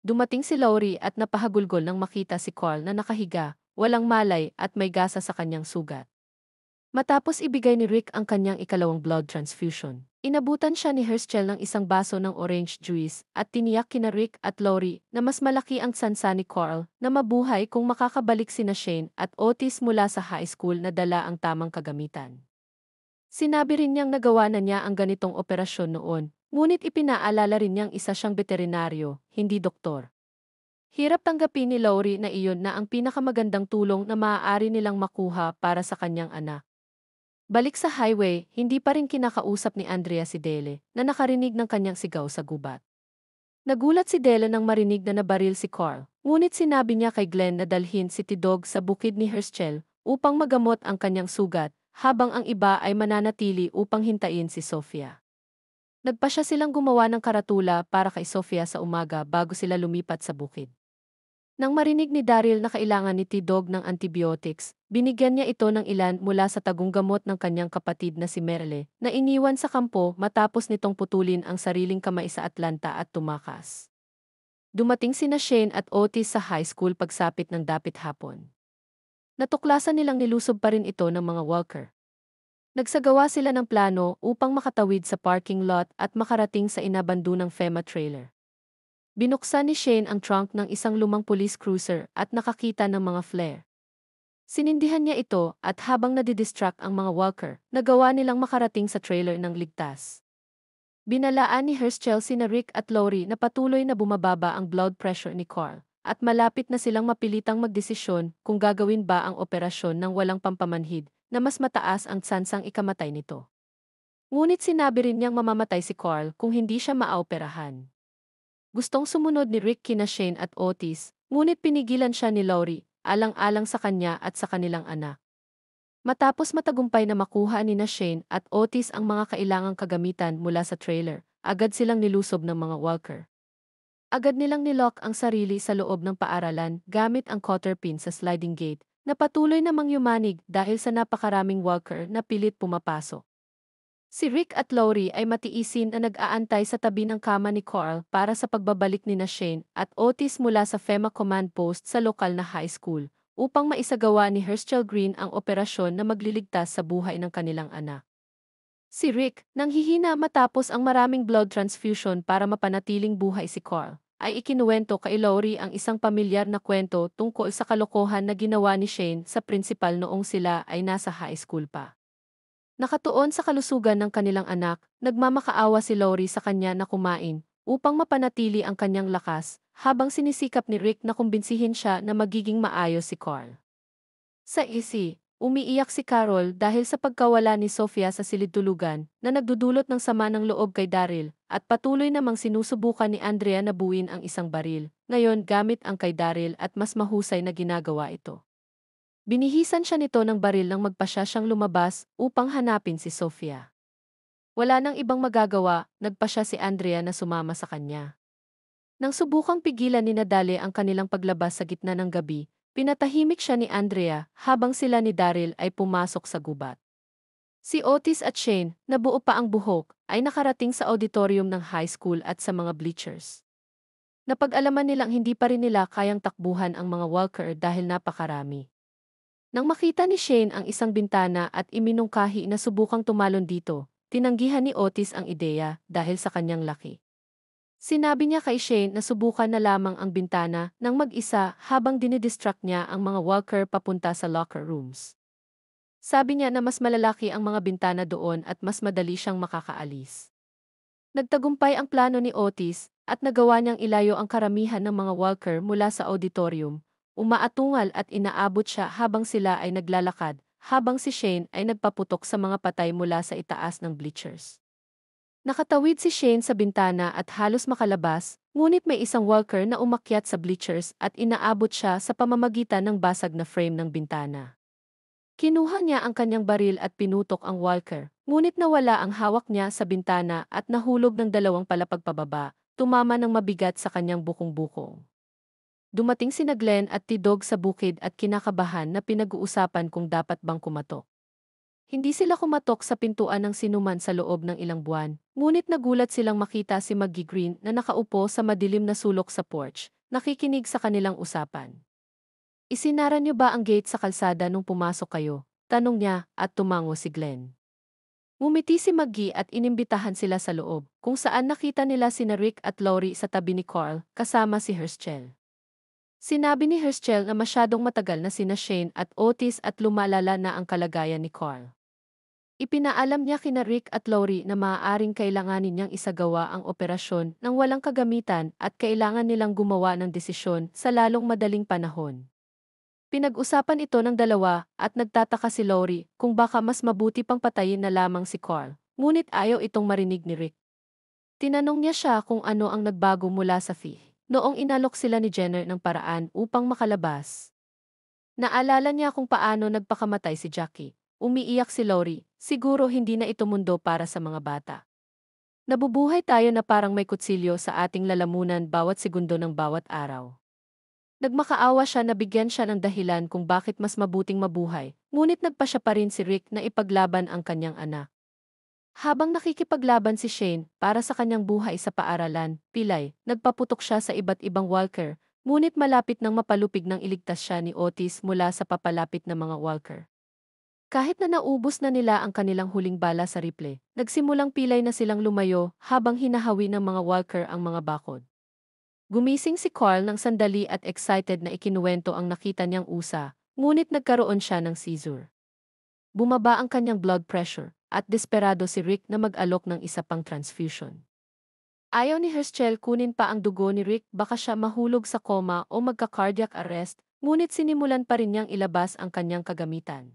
Dumating si Lori at napahagulgol nang makita si Carl na nakahiga, walang malay at may gasa sa kanyang sugat. Matapos ibigay ni Rick ang kanyang ikalawang blood transfusion, inabutan siya ni Herschel ng isang baso ng orange juice at tiniyak kina Rick at Lori na mas malaki ang tsansa ni Carl na mabuhay kung makakabalik sina Shane at Otis mula sa high school na dala ang tamang kagamitan. Sinabi rin niyang nagawa na niya ang ganitong operasyon noon, ngunit ipinaalala rin niyang isa siyang veterinaryo, hindi doktor. Hirap tanggapin ni Lori na iyon na ang pinakamagandang tulong na maaari nilang makuha para sa kanyang anak. Balik sa highway, hindi pa rin kinakausap ni Andrea si Dele na nakarinig ng kanyang sigaw sa gubat. Nagulat si Dele nang marinig na nabaril si Carl, ngunit sinabi niya kay Glenn na dalhin si T-Dog sa bukid ni Herschel upang magamot ang kanyang sugat, habang ang iba ay mananatili upang hintayin si Sofia. Nagpasya silang gumawa ng karatula para kay Sofia sa umaga bago sila lumipat sa bukid. Nang marinig ni Daryl na kailangan ni T-Dog ng antibiotics, binigyan niya ito ng ilan mula sa tagong gamot ng kanyang kapatid na si Merle, na iniwan sa kampo matapos nitong putulin ang sariling kamay sa Atlanta at tumakas. Dumating sina Shane at Otis sa high school pagsapit ng dapit hapon. Natuklasan nilang nilusob pa rin ito ng mga walker. Nagsagawa sila ng plano upang makatawid sa parking lot at makarating sa inabandonang FEMA trailer. Binuksan ni Shane ang trunk ng isang lumang police cruiser at nakakita ng mga flare. Sinindihan niya ito at habang nadidistract ang mga walker, nagawa nilang makarating sa trailer ng ligtas. Binalaan ni Herschel sina Rick at Lori na patuloy na bumababa ang blood pressure ni Carl, at malapit na silang mapilitang magdesisyon kung gagawin ba ang operasyon ng walang pampamanhid na mas mataas ang tsansang ikamatay nito. Ngunit sinabi rin niyang mamamatay si Carl kung hindi siya maaoperahan. Gustong sumunod ni Rick kina Shane at Otis, ngunit pinigilan siya ni Lori, alang-alang sa kanya at sa kanilang anak. Matapos matagumpay na makuha ni na Shane at Otis ang mga kailangang kagamitan mula sa trailer, agad silang nilusob ng mga walker. Agad nilang nilock ang sarili sa loob ng paaralan gamit ang cotter pin sa sliding gate, na patuloy namang yumanig dahil sa napakaraming walker na pilit pumapasok. Si Rick at Lori ay matiisin na nag-aantay sa tabi ng kama ni Carl para sa pagbabalik ni na Shane at Otis mula sa FEMA command post sa lokal na high school, upang maisagawa ni Herschel Green ang operasyon na magliligtas sa buhay ng kanilang anak. Si Rick, nanghihina matapos ang maraming blood transfusion para mapanatiling buhay si Carl, ay ikinuwento kay Lori ang isang pamilyar na kwento tungkol sa kalokohan na ginawa ni Shane sa principal noong sila ay nasa high school pa. Nakatuon sa kalusugan ng kanilang anak, nagmamakaawa si Lori sa kanya na kumain, upang mapanatili ang kanyang lakas, habang sinisikap ni Rick na kumbinsihin siya na magiging maayos si Carl. Sa umiiyak si Carol dahil sa pagkawala ni Sofia sa silid-tulugan na nagdudulot ng sama ng loob kay Daryl, at patuloy namang sinusubukan ni Andrea na buuin ang isang baril, ngayon gamit ang kay Daryl at mas mahusay na ginagawa ito. Binihisan siya nito ng baril nang magpasya siyang lumabas upang hanapin si Sofia. Wala nang ibang magagawa, nagpasya si Andrea na sumama sa kanya. Nang subukang pigilan ni Nadale ang kanilang paglabas sa gitna ng gabi, pinatahimik siya ni Andrea habang sila ni Daryl ay pumasok sa gubat. Si Otis at Shane, na buo pa ang buhok, ay nakarating sa auditorium ng high school at sa mga bleachers. Napag-alaman nilang hindi pa rin nila kayang takbuhan ang mga walker dahil napakarami. Nang makita ni Shane ang isang bintana at iminungkahi na subukang tumalon dito, tinanggihan ni Otis ang ideya dahil sa kanyang laki. Sinabi niya kay Shane na subukan na lamang ang bintana ng mag-isa habang dinidistract niya ang mga walker papunta sa locker rooms. Sabi niya na mas malalaki ang mga bintana doon at mas madali siyang makakaalis. Nagtagumpay ang plano ni Otis at nagawa niyang ilayo ang karamihan ng mga walker mula sa auditorium, umaatungal at inaabot siya habang sila ay naglalakad, habang si Shane ay nagpaputok sa mga patay mula sa itaas ng bleachers. Nakatawid si Shane sa bintana at halos makalabas, ngunit may isang walker na umakyat sa bleachers at inaabot siya sa pamamagitan ng basag na frame ng bintana. Kinuha niya ang kanyang baril at pinutok ang walker, ngunit nawala ang hawak niya sa bintana at nahulog ng 2 palapag pababa, tumama ng mabigat sa kanyang bukong-bukong. Dumating sina Glenn at Tidog sa bukid at kinakabahan na pinag-uusapan kung dapat bang kumatok. Hindi sila kumatok sa pintuan ng sinuman sa loob ng ilang buwan, ngunit nagulat silang makita si Maggie Green na nakaupo sa madilim na sulok sa porch, nakikinig sa kanilang usapan. "Isinara niyo ba ang gate sa kalsada nung pumasok kayo?" tanong niya, at tumango si Glenn. Ngumiti si Maggie at inimbitahan sila sa loob, kung saan nakita nila sina Rick at Lori sa tabi ni Carl, kasama si Herschel. Sinabi ni Herschel na masyadong matagal na sina Shane at Otis at lumalala na ang kalagayan ni Carl. Ipinaalam niya kina Rick at Lori na maaaring kailanganin niyang isagawa ang operasyon ng walang kagamitan at kailangan nilang gumawa ng desisyon sa lalong madaling panahon. Pinag-usapan ito ng dalawa at nagtataka si Lori kung baka mas mabuti pang patayin na lamang si Carl, ngunit ayaw itong marinig ni Rick. Tinanong niya siya kung ano ang nagbago mula sa fee noong inalok sila ni Jenner ng paraan upang makalabas. Naalala niya kung paano nagpakamatay si Jackie. Umiiyak si Lori, siguro hindi na ito mundo para sa mga bata. Nabubuhay tayo na parang may kutsilyo sa ating lalamunan bawat segundo ng bawat araw. Nagmakaawa siya na bigyan siya ng dahilan kung bakit mas mabuting mabuhay, ngunit nagpa siya pa rin si Rick na ipaglaban ang kanyang anak. Habang nakikipaglaban si Shane para sa kanyang buhay sa paaralan, pilay, nagpaputok siya sa iba't ibang walker, ngunit malapit nang mapalupig nang iligtas siya ni Otis mula sa papalapit na mga walker. Kahit na naubos na nila ang kanilang huling bala sa rifle, nagsimulang pilay na silang lumayo habang hinahawi ng mga walker ang mga bakod. Gumising si Carl ng sandali at excited na ikinuwento ang nakita niyang usa, ngunit nagkaroon siya ng seizure. Bumaba ang kanyang blood pressure, at desperado si Rick na mag-alok ng isa pang transfusion. Ayaw ni Herschel kunin pa ang dugo ni Rick, baka siya mahulog sa coma o magka-cardiac arrest, ngunit sinimulan pa rin niyang ilabas ang kanyang kagamitan.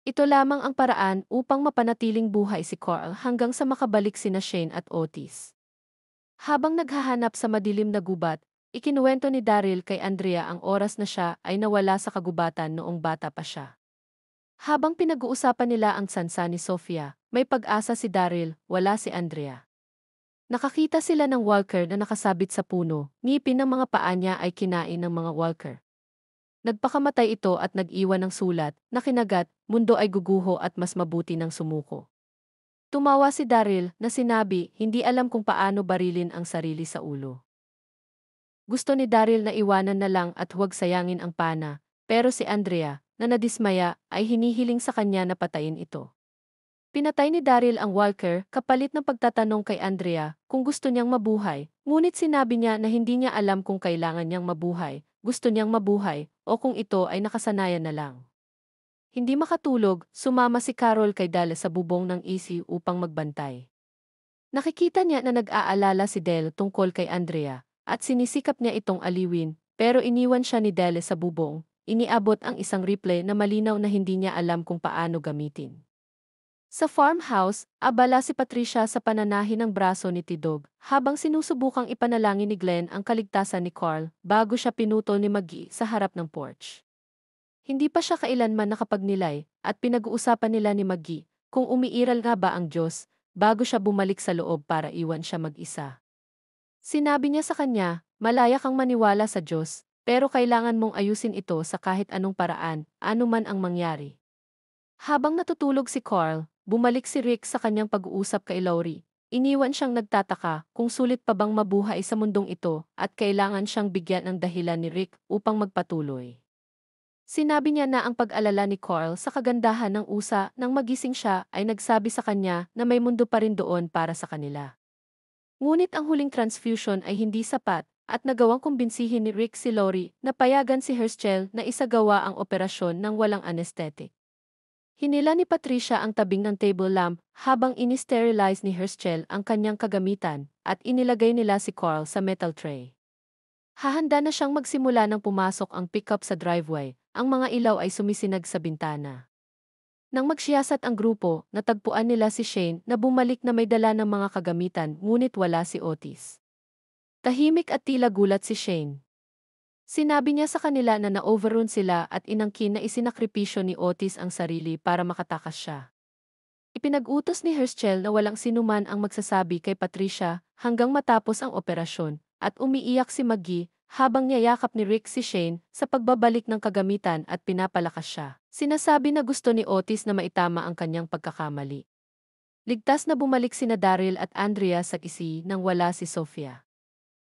Ito lamang ang paraan upang mapanatiling buhay si Carl hanggang sa makabalik sina Shane at Otis. Habang naghahanap sa madilim na gubat, ikinuwento ni Daryl kay Andrea ang oras na siya ay nawala sa kagubatan noong bata pa siya. Habang pinag-uusapan nila ang tsansa ni Sofia, may pag-asa si Daryl, wala si Andrea. Nakakita sila ng walker na nakasabit sa puno, ngipin ng mga paa niya ay kinain ng mga walker. Nagpakamatay ito at nag-iwan ng sulat, na kinagat, mundo ay guguho at mas mabuti ng sumuko. Tumawa si Daryl na sinabi, hindi alam kung paano barilin ang sarili sa ulo. Gusto ni Daryl na iwanan na lang at huwag sayangin ang pana, pero si Andrea, na nadismaya, ay hinihiling sa kanya na patayin ito. Pinatay ni Daryl ang walker kapalit ng pagtatanong kay Andrea kung gusto niyang mabuhay, ngunit sinabi niya na hindi niya alam kung kailangan niyang mabuhay, gusto niyang mabuhay, o kung ito ay nakasanayan na lang. Hindi makatulog, sumama si Carol kay Dale sa bubong ng AC upang magbantay. Nakikita niya na nag-aalala si Dale tungkol kay Andrea, at sinisikap niya itong aliwin, pero iniwan siya ni Dale sa bubong, iniabot ang isang rifle na malinaw na hindi niya alam kung paano gamitin. Sa farmhouse, abala si Patricia sa pananahi ng braso ni Tidog, habang sinusubukang ipanalangin ni Glenn ang kaligtasan ni Carl bago siya pinutol ni Maggie sa harap ng porch. Hindi pa siya kailanman nakapagnilay, at pinag-uusapan nila ni Maggie kung umiiral nga ba ang Diyos bago siya bumalik sa loob para iwan siya mag-isa. Sinabi niya sa kanya, malaya kang maniwala sa Diyos, pero kailangan mong ayusin ito sa kahit anong paraan, anuman ang mangyari. Habang natutulog si Carl, bumalik si Rick sa kanyang pag-uusap kay Laurie. Iniwan siyang nagtataka kung sulit pa bang mabuhay sa mundong ito at kailangan siyang bigyan ng dahilan ni Rick upang magpatuloy. Sinabi niya na ang pag-alala ni Carl sa kagandahan ng usa nang magising siya ay nagsabi sa kanya na may mundo pa rin doon para sa kanila. Ngunit ang huling transfusion ay hindi sapat at nagawang kumbinsihin ni Rick si Laurie na payagan si Herschel na isagawa ang operasyon ng walang anesthetic. Hinila ni Patricia ang tabing ng table lamp habang ini-sterilize ni Herschel ang kanyang kagamitan at inilagay nila si Carl sa metal tray. Hahanda na siyang magsimula nang pumasok ang pickup sa driveway, ang mga ilaw ay sumisinag sa bintana. Nang magsiyasat ang grupo, natagpuan nila si Shane na bumalik na may dala ng mga kagamitan ngunit wala si Otis. Tahimik at tila gulat si Shane. Sinabi niya sa kanila na na-overrun sila at inangkin na isinakripisyo ni Otis ang sarili para makatakas siya. Ipinag-utos ni Herschel na walang sinuman ang magsasabi kay Patricia hanggang matapos ang operasyon, at umiiyak si Maggie habang niyayakap ni Rick si Shane sa pagbabalik ng kagamitan at pinapalakas siya. Sinasabi na gusto ni Otis na maitama ang kanyang pagkakamali. Ligtas na bumalik sina Daryl at Andrea sa isi nang wala si Sofia.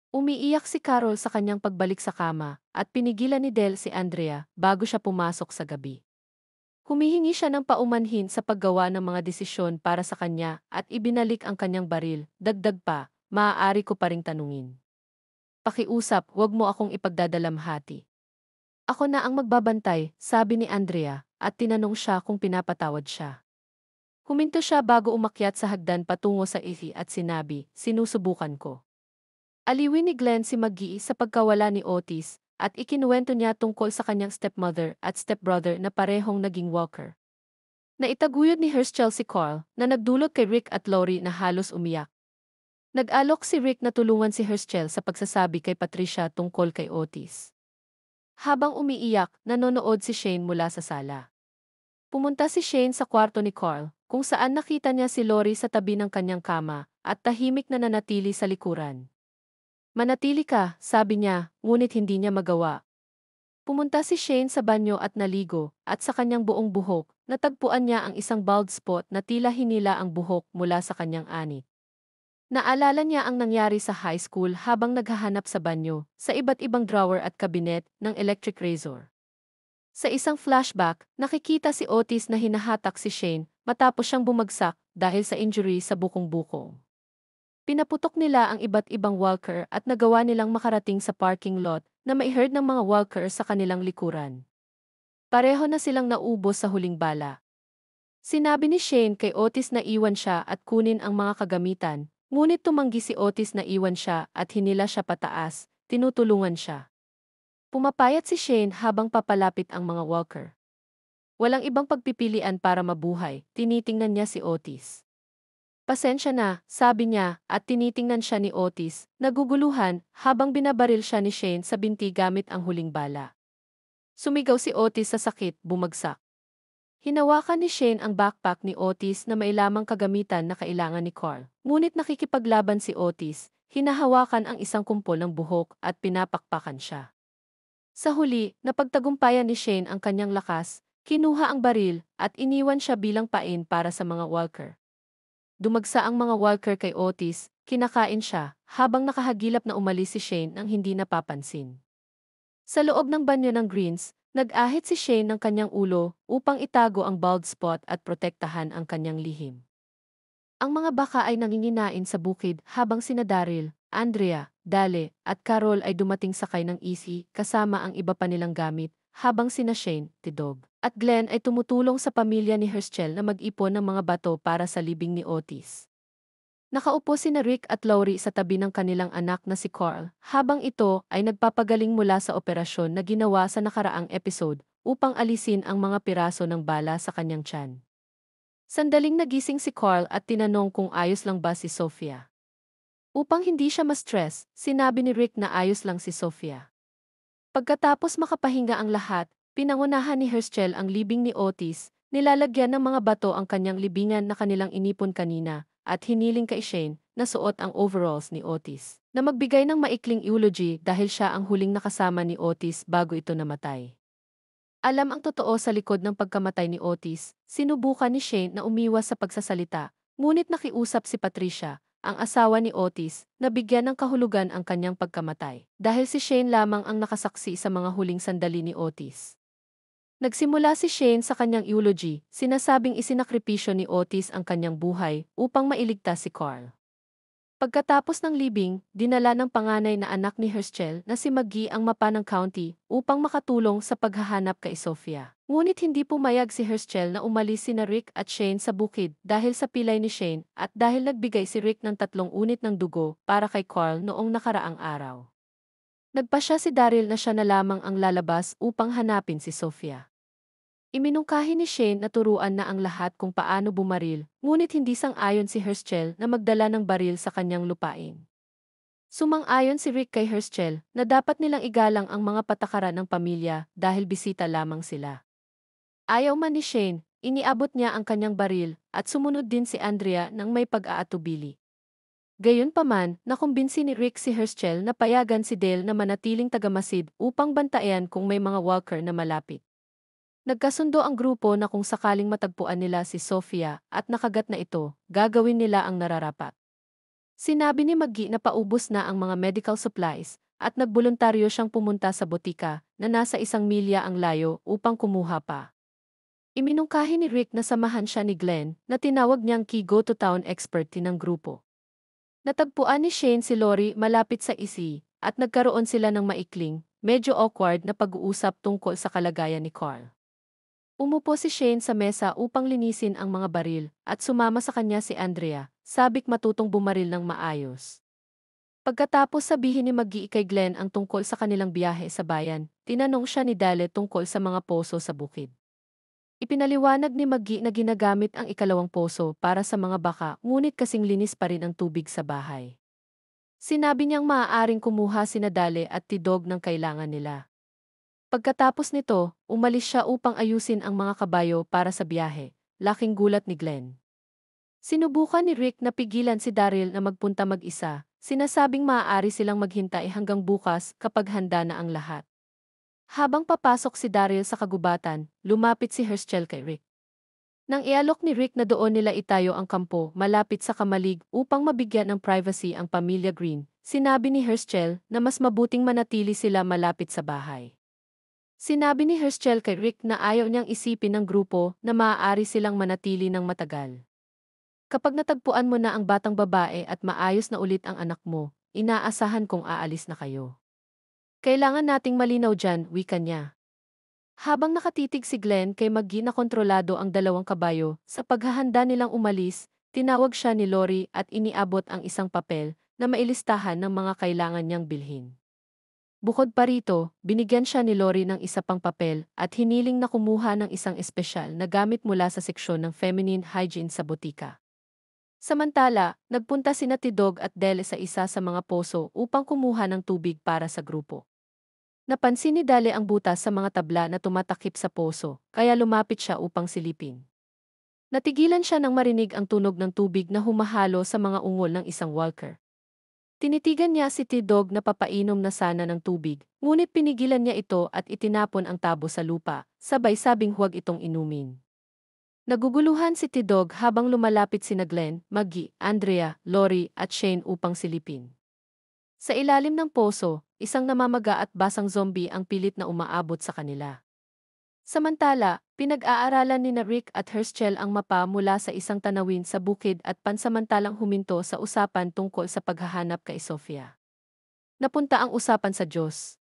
Umiiyak si Carol sa kanyang pagbalik sa kama at pinigilan ni Del si Andrea bago siya pumasok sa gabi. Humihingi siya ng paumanhin sa paggawa ng mga desisyon para sa kanya at ibinalik ang kanyang baril, dagdag pa, maaari ko pa ring tanungin. Pakiusap, huwag mo akong ipagdadalamhati. Ako na ang magbabantay, sabi ni Andrea, at tinanong siya kung pinapatawad siya. Huminto siya bago umakyat sa hagdan patungo sa ihi at sinabi, sinusubukan ko. Aliwin ni Glenn si Maggie sa pagkawala ni Otis at ikinuwento niya tungkol sa kanyang stepmother at stepbrother na parehong naging walker. Naitaguyod ni Herschel si Carl na nagdulot kay Rick at Laurie na halos umiyak. Nag-alok si Rick na tulungan si Herschel sa pagsasabi kay Patricia tungkol kay Otis. Habang umiiyak, nanonood si Shane mula sa sala. Pumunta si Shane sa kwarto ni Carl, kung saan nakita niya si Laurie sa tabi ng kanyang kama at tahimik na nanatili sa likuran. Manatili ka, sabi niya, ngunit hindi niya magawa. Pumunta si Shane sa banyo at naligo, at sa kanyang buong buhok, natagpuan niya ang isang bald spot na tila hinila ang buhok mula sa kanyang anit. Naalala niya ang nangyari sa high school habang naghahanap sa banyo, sa iba't ibang drawer at kabinet ng electric razor. Sa isang flashback, nakikita si Otis na hinahatak si Shane matapos siyang bumagsak dahil sa injury sa bukong-bukong. Pinaputok nila ang iba't ibang walker at nagawa nilang makarating sa parking lot na maiherd ng mga walker sa kanilang likuran. Pareho na silang naubos sa huling bala. Sinabi ni Shane kay Otis na iwan siya at kunin ang mga kagamitan, ngunit tumanggi si Otis na iwan siya at hinila siya pataas, tinutulungan siya. Pumapayat si Shane habang papalapit ang mga walker. Walang ibang pagpipilian para mabuhay, tinitingnan niya si Otis. Pasensya na, sabi niya, at tinitingnan siya ni Otis, naguguluhan, habang binabaril siya ni Shane sa binti gamit ang huling bala. Sumigaw si Otis sa sakit, bumagsak. Hinawakan ni Shane ang backpack ni Otis na may lamang kagamitan na kailangan ni Carl. Ngunit nakikipaglaban si Otis, hinahawakan ang isang kumpol ng buhok at pinapakpakan siya. Sa huli, napagtagumpayan ni Shane ang kanyang lakas, kinuha ang baril, at iniwan siya bilang pain para sa mga walker. Dumagsa ang mga walker kay Otis, kinakain siya, habang nakahagilap na umalis si Shane nang hindi napapansin. Sa loob ng banyo ng Greens, nag-ahit si Shane ng kanyang ulo upang itago ang bald spot at protektahan ang kanyang lihim. Ang mga baka ay nanginginain sa bukid habang sina Daryl, Andrea, Dale, at Carol ay dumating sakay ng easy kasama ang iba pa nilang gamit, habang sina Shane, Tidog, at Glenn ay tumutulong sa pamilya ni Herschel na mag-ipon ng mga bato para sa libing ni Otis. Nakaupo sina Rick at Laurie sa tabi ng kanilang anak na si Carl, habang ito ay nagpapagaling mula sa operasyon na ginawa sa nakaraang episode upang alisin ang mga piraso ng bala sa kanyang tiyan. Sandaling nagising si Carl at tinanong kung ayos lang ba si Sofia. Upang hindi siya ma-stress, sinabi ni Rick na ayos lang si Sofia. Pagkatapos makapahinga ang lahat, pinangunahan ni Herschel ang libing ni Otis, nilalagyan ng mga bato ang kanyang libingan na kanilang inipon kanina, at hiniling kay Shane na suot ang overalls ni Otis, na magbigay ng maikling eulogy dahil siya ang huling nakasama ni Otis bago ito namatay. Alam ang totoo sa likod ng pagkamatay ni Otis, sinubukan ni Shane na umiwas sa pagsasalita, ngunit nakiusap si Patricia, ang asawa ni Otis, na bigyan ng kahulugan ang kanyang pagkamatay, dahil si Shane lamang ang nakasaksi sa mga huling sandali ni Otis. Nagsimula si Shane sa kanyang eulogy, sinasabing isinakripisyo ni Otis ang kanyang buhay upang mailigtas si Carl. Pagkatapos ng libing, dinala ng panganay na anak ni Herschel na si Maggie ang mapa ng county upang makatulong sa paghahanap kay Sofia. Ngunit hindi pumayag si Herschel na umalis sina Rick at Shane sa bukid dahil sa pilay ni Shane at dahil nagbigay si Rick ng 3 unit ng dugo para kay Carl noong nakaraang araw. Nagpasya si Daryl na siya na lamang ang lalabas upang hanapin si Sofia. Iminungkahi ni Shane na turuan na ang lahat kung paano bumaril, ngunit hindi sang-ayon si Herschel na magdala ng baril sa kanyang lupain. Sumang-ayon si Rick kay Herschel na dapat nilang igalang ang mga patakaran ng pamilya dahil bisita lamang sila. Ayaw man ni Shane, iniabot niya ang kanyang baril at sumunod din si Andrea nang may pag-aatubili. Gayunpaman, nakumbinsi ni Rick si Herschel na payagan si Dale na manatiling tagamasid upang bantayan kung may mga walker na malapit. Nagkasundo ang grupo na kung sakaling matagpuan nila si Sofia at nakagat na ito, gagawin nila ang nararapat. Sinabi ni Maggie na paubos na ang mga medical supplies at nagboluntaryo siyang pumunta sa botika na nasa 1 milya ang layo upang kumuha pa. Iminungkahi ni Rick na samahan siya ni Glenn na tinawag niyang key go-to-town expert ng grupo. Natagpuan ni Shane si Laurie malapit sa isi at nagkaroon sila ng maikling, medyo awkward na pag-uusap tungkol sa kalagayan ni Carl. Umupo si Shane sa mesa upang linisin ang mga baril at sumama sa kanya si Andrea, sabik matutong bumaril ng maayos. Pagkatapos sabihin ni Maggie kay Glenn ang tungkol sa kanilang biyahe sa bayan, tinanong siya ni Dale tungkol sa mga poso sa bukid. Ipinaliwanag ni Maggie na ginagamit ang 2 poso para sa mga baka ngunit kasing linis pa rin ang tubig sa bahay. Sinabi niyang maaaring kumuha sina Dale at Tidog ng kailangan nila. Pagkatapos nito, umalis siya upang ayusin ang mga kabayo para sa biyahe, laking gulat ni Glenn. Sinubukan ni Rick na pigilan si Daryl na magpunta mag-isa, sinasabing maaari silang maghintay hanggang bukas kapag handa na ang lahat. Habang papasok si Daryl sa kagubatan, lumapit si Herschel kay Rick. Nang ialok ni Rick na doon nila itayo ang kampo malapit sa kamalig upang mabigyan ng privacy ang pamilya Green, sinabi ni Herschel na mas mabuting manatili sila malapit sa bahay. Sinabi ni Herschel kay Rick na ayaw niyang isipin ng grupo na maaari silang manatili ng matagal. Kapag natagpuan mo na ang batang babae at maayos na ulit ang anak mo, inaasahan kong aalis na kayo. Kailangan nating malinaw dyan, wika niya. Habang nakatitig si Glenn kay Maggie na kontrolado ang dalawang kabayo, sa paghahanda nilang umalis, tinawag siya ni Lori at iniabot ang isang papel na mailistahan ng mga kailangan niyang bilhin. Bukod pa rito, binigyan siya ni Lori ng isa pang papel at hiniling na kumuha ng isang espesyal na gamit mula sa seksyon ng feminine hygiene sa botika. Samantala, nagpunta sina Tidog at Dele sa isa sa mga poso upang kumuha ng tubig para sa grupo. Napansin ni Dale ang butas sa mga tabla na tumatakip sa poso, kaya lumapit siya upang silipin. Natigilan siya nang marinig ang tunog ng tubig na humahalo sa mga ungol ng isang walker. Tinitigan niya si Tidog na papainom na sana ng tubig, ngunit pinigilan niya ito at itinapon ang tabo sa lupa, sabay sabing huwag itong inumin. Naguguluhan si Tidog habang lumalapit sina Glenn, Maggie, Andrea, Lori at Shane upang silipin. Sa ilalim ng poso, isang namamaga at basang zombie ang pilit na umaabot sa kanila. Samantala, pinag-aaralan ni Rick at Herschel ang mapa mula sa isang tanawin sa bukid at pansamantalang huminto sa usapan tungkol sa paghahanap kay Sofia. Napunta ang usapan sa Diyos.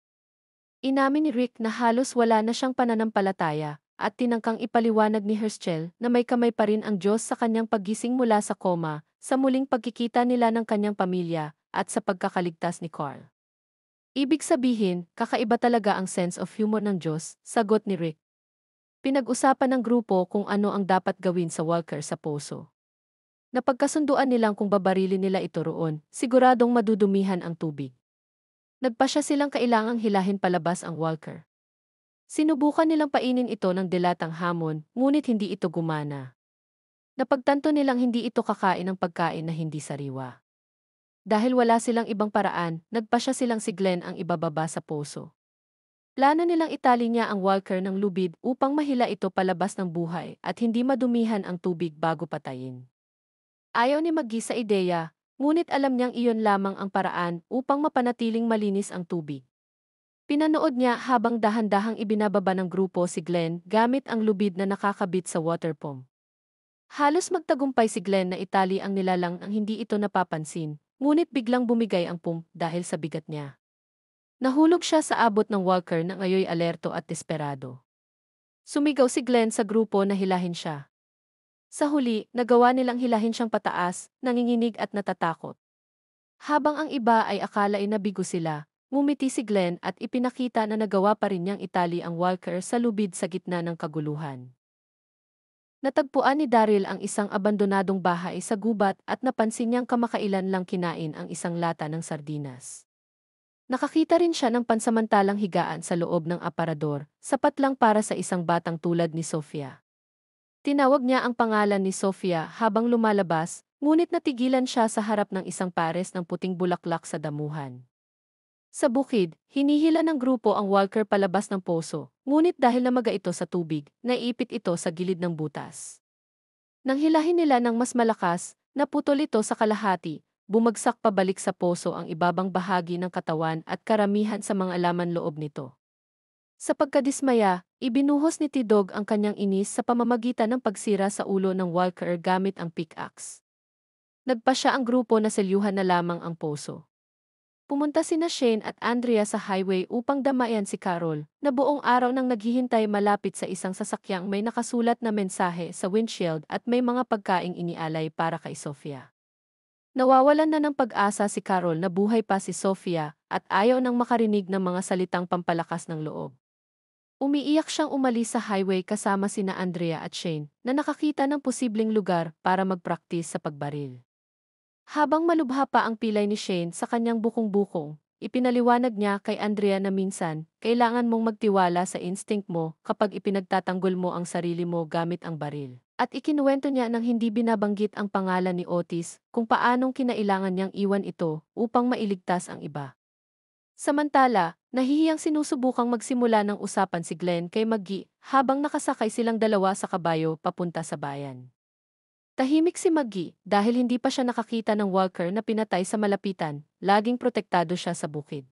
Inamin ni Rick na halos wala na siyang pananampalataya at tinangkang ipaliwanag ni Herschel na may kamay pa rin ang Diyos sa kanyang paggising mula sa koma, sa muling pagkikita nila ng kanyang pamilya, at sa pagkakaligtas ni Carl. Ibig sabihin, kakaiba talaga ang sense of humor ng Diyos, sagot ni Rick. Pinag-usapan ng grupo kung ano ang dapat gawin sa walker sa poso. Napagkasunduan nilang kung babarilin nila ito roon, siguradong madudumihan ang tubig. Nagpasya silang kailangang hilahin palabas ang walker. Sinubukan nilang painin ito ng dilatang hamon, ngunit hindi ito gumana. Napagtanto nilang hindi ito kakain ng pagkain na hindi sariwa. Dahil wala silang ibang paraan, nagpasya silang si Glenn ang ibababa sa poso. Plano nilang itali niya ang walker ng lubid upang mahila ito palabas ng buhay at hindi madumihan ang tubig bago patayin. Ayaw ni Maggie sa ideya, ngunit alam niyang iyon lamang ang paraan upang mapanatiling malinis ang tubig. Pinanood niya habang dahan-dahang ibinababa ng grupo si Glenn gamit ang lubid na nakakabit sa water pump. Halos magtagumpay si Glenn na itali ang nilalang ang hindi ito napapansin, ngunit biglang bumigay ang pump dahil sa bigat niya. Nahulog siya sa abot ng walker na ngayoy alerto at desperado. Sumigaw si Glenn sa grupo na hilahin siya. Sa huli, nagawa nilang hilahin siyang pataas, nanginginig at natatakot. Habang ang iba ay akala ay nabigo sila, ngumiti si Glenn at ipinakita na nagawa pa rin niyang itali ang walker sa lubid sa gitna ng kaguluhan. Natagpuan ni Daryl ang isang abandonadong bahay sa gubat at napansin niyang kamakailan lang kinain ang isang lata ng sardinas. Nakakita rin siya ng pansamantalang higaan sa loob ng aparador, sapat lang para sa isang batang tulad ni Sofia. Tinawag niya ang pangalan ni Sofia habang lumalabas, ngunit natigilan siya sa harap ng isang pares ng puting bulaklak sa damuhan. Sa bukid, hinihila ng grupo ang walker palabas ng poso, ngunit dahil namaga ito sa tubig, naiipit ito sa gilid ng butas. Nang hilahin nila ng mas malakas, naputol ito sa kalahati, bumagsak pabalik sa poso ang ibabang bahagi ng katawan at karamihan sa mga laman loob nito. Sa pagkadismaya, ibinuhos ni Tidog ang kanyang inis sa pamamagitan ng pagsira sa ulo ng walker gamit ang pickaxe. Nagpasya ang grupo na selyuhan na lamang ang poso. Pumunta sina Shane at Andrea sa highway upang damayan si Carol, na buong araw nang naghihintay malapit sa isang sasakyang may nakasulat na mensahe sa windshield at may mga pagkaing inialay para kay Sofia. Nawawalan na ng pag-asa si Carol na buhay pa si Sofia at ayaw nang makarinig ng mga salitang pampalakas ng loob. Umiiyak siyang umalis sa highway kasama sina Andrea at Shane na nakakita ng posibleng lugar para mag-practice sa pagbaril. Habang malubha pa ang pilay ni Shane sa kanyang bukong-bukong, ipinaliwanag niya kay Andrea na minsan, kailangan mong magtiwala sa instinct mo kapag ipinagtatanggol mo ang sarili mo gamit ang baril. At ikinuwento niya nang hindi binabanggit ang pangalan ni Otis kung paanong kinailangan niyang iwan ito upang mailigtas ang iba. Samantala, nahihiyang sinusubukang magsimula ng usapan si Glenn kay Maggie habang nakasakay silang dalawa sa kabayo papunta sa bayan. Tahimik si Maggie dahil hindi pa siya nakakita ng walker na pinatay sa malapitan, laging protektado siya sa bukid.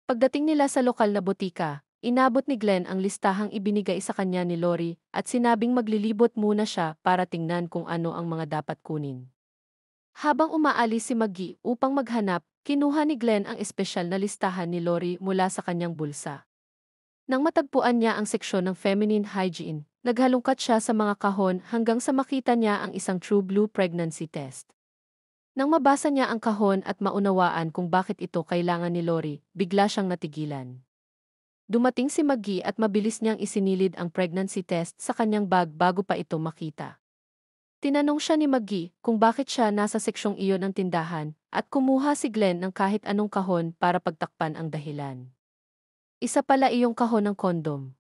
Pagdating nila sa lokal na botika, inabot ni Glenn ang listahang ibinigay sa kanya ni Lori at sinabing maglilibot muna siya para tingnan kung ano ang mga dapat kunin. Habang umaalis si Maggie upang maghanap, kinuha ni Glenn ang espesyal na listahan ni Lori mula sa kanyang bulsa. Nang matagpuan niya ang seksyon ng feminine hygiene, naghalungkat siya sa mga kahon hanggang sa makita niya ang isang True Blue pregnancy test. Nang mabasa niya ang kahon at maunawaan kung bakit ito kailangan ni Lori, bigla siyang natigilan. Dumating si Maggie at mabilis niyang isinilid ang pregnancy test sa kanyang bag bago pa ito makita. Tinanong siya ni Maggie kung bakit siya nasa seksyong iyon ng tindahan at kumuha si Glenn ng kahit anong kahon para pagtakpan ang dahilan. Isa pala iyong kahon ng kondom.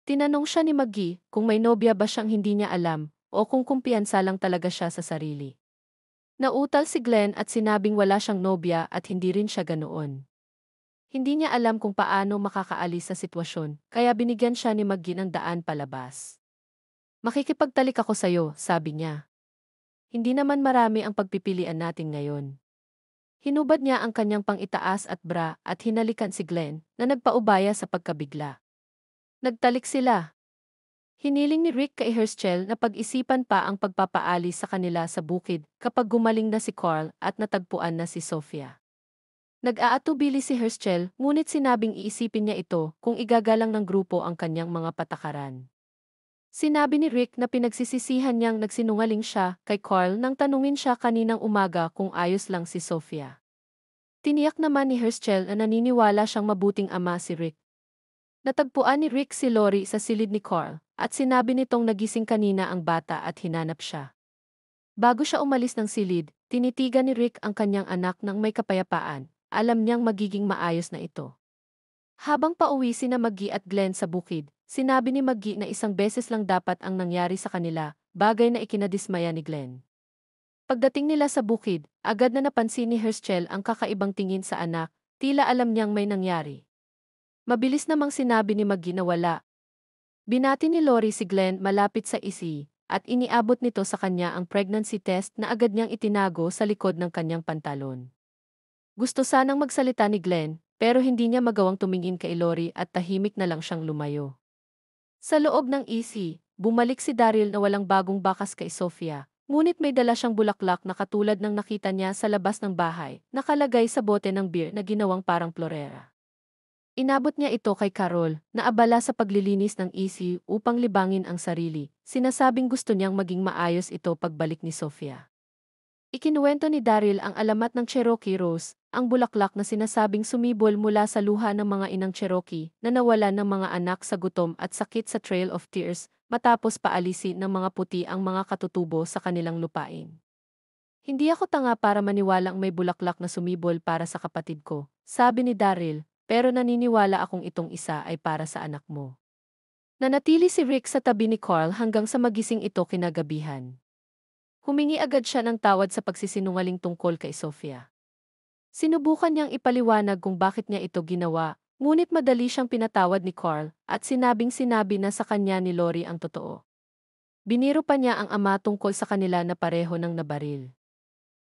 Tinanong siya ni Maggie kung may nobya ba siyang hindi niya alam o kung kumpiyansa lang talaga siya sa sarili. Nautal si Glenn at sinabing wala siyang nobya at hindi rin siya ganoon. Hindi niya alam kung paano makakaalis sa sitwasyon, kaya binigyan siya ni Maggie ng daan palabas. Makikipagtalik ako sa'yo, sabi niya. Hindi naman marami ang pagpipilian natin ngayon. Hinubad niya ang kanyang pang-itaas at bra at hinalikan si Glenn na nagpaubaya sa pagkabigla. Nagtalik sila. Hiniling ni Rick kay Herschel na pag-isipan pa ang pagpapaalis sa kanila sa bukid kapag gumaling na si Carl at natagpuan na si Sofia. Nag-aatubili si Herschel ngunit sinabing iisipin niya ito kung igagalang ng grupo ang kanyang mga patakaran. Sinabi ni Rick na pinagsisisihan niyang nagsinungaling siya kay Carl nang tanungin siya kaninang umaga kung ayos lang si Sofia. Tiniyak naman ni Herschel na naniniwala siyang mabuting ama si Rick. Natagpuan ni Rick si Lori sa silid ni Carl at sinabi nitong nagising kanina ang bata at hinanap siya. Bago siya umalis ng silid, tinitigan ni Rick ang kanyang anak ng may kapayapaan. Alam niyang magiging maayos na ito. Habang pauwi sina Maggie at Glenn sa bukid, sinabi ni Maggie na isang beses lang dapat ang nangyari sa kanila, bagay na ikinadismaya ni Glenn. Pagdating nila sa bukid, agad na napansin ni Herschel ang kakaibang tingin sa anak, tila alam niyang may nangyari. Mabilis namang sinabi ni Maggie na wala. Binati ni Lori si Glenn malapit sa isi, at iniabot nito sa kanya ang pregnancy test na agad niyang itinago sa likod ng kanyang pantalon. Gusto sanang magsalita ni Glenn, pero hindi niya magawang tumingin kay Lori at tahimik na lang siyang lumayo. Sa loob ng EC, bumalik si Daryl na walang bagong bakas kay Sofia, ngunit may dala siyang bulaklak na katulad ng nakita niya sa labas ng bahay, nakalagay sa bote ng beer na ginawang parang florera. Inabot niya ito kay Carol, na abala sa paglilinis ng EC upang libangin ang sarili, sinasabing gusto niyang maging maayos ito pagbalik ni Sofia. Ikinuwento ni Daryl ang alamat ng Cherokee Rose, ang bulaklak na sinasabing sumibol mula sa luha ng mga inang Cherokee na nawalan ng mga anak sa gutom at sakit sa Trail of Tears matapos paalisin ng mga puti ang mga katutubo sa kanilang lupain. Hindi ako tanga para maniwalang may bulaklak na sumibol para sa kapatid ko, sabi ni Daryl, pero naniniwala akong itong isa ay para sa anak mo. Nanatili si Rick sa tabi ni Carl hanggang sa magising ito kinagabihan. Humingi agad siya ng tawad sa pagsisinungaling tungkol kay Sofia. Sinubukan niyang ipaliwanag kung bakit niya ito ginawa, ngunit madali siyang pinatawad ni Carl at sinabing-sinabi na sa kanya ni Lori ang totoo. Biniro pa niya ang ama tungkol sa kanila na pareho ng nabaril.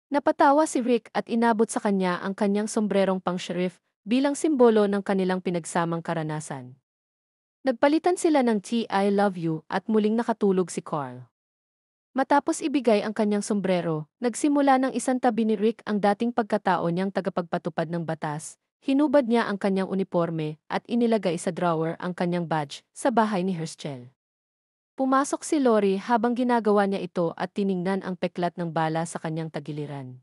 Napatawa si Rick at inabot sa kanya ang kanyang sombrerong pang-sheriff bilang simbolo ng kanilang pinagsamang karanasan. Nagpalitan sila ng "T I love you" at muling nakatulog si Carl. Matapos ibigay ang kanyang sombrero, nagsimula ng isang tabi ni Rick ang dating pagkatao niyang tagapagpatupad ng batas, hinubad niya ang kanyang uniforme at inilagay sa drawer ang kanyang badge sa bahay ni Herschel. Pumasok si Lori habang ginagawa niya ito at tiningnan ang peklat ng bala sa kanyang tagiliran.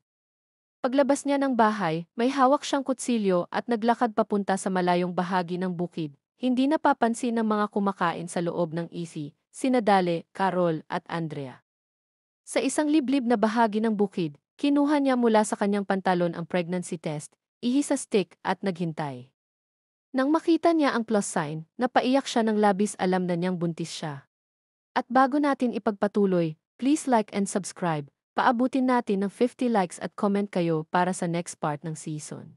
Paglabas niya ng bahay, may hawak siyang kutsilyo at naglakad papunta sa malayong bahagi ng bukid, hindi napapansin ng mga kumakain sa loob ng EC, sina Dale, Carol at Andrea. Sa isang liblib na bahagi ng bukid, kinuha niya mula sa kanyang pantalon ang pregnancy test, ihi sa stick at naghintay. Nang makita niya ang plus sign, napaiyak siya ng labis, alam na niyang buntis siya. At bago natin ipagpatuloy, please like and subscribe. Paabutin natin ng 50 likes at comment kayo para sa next part ng season.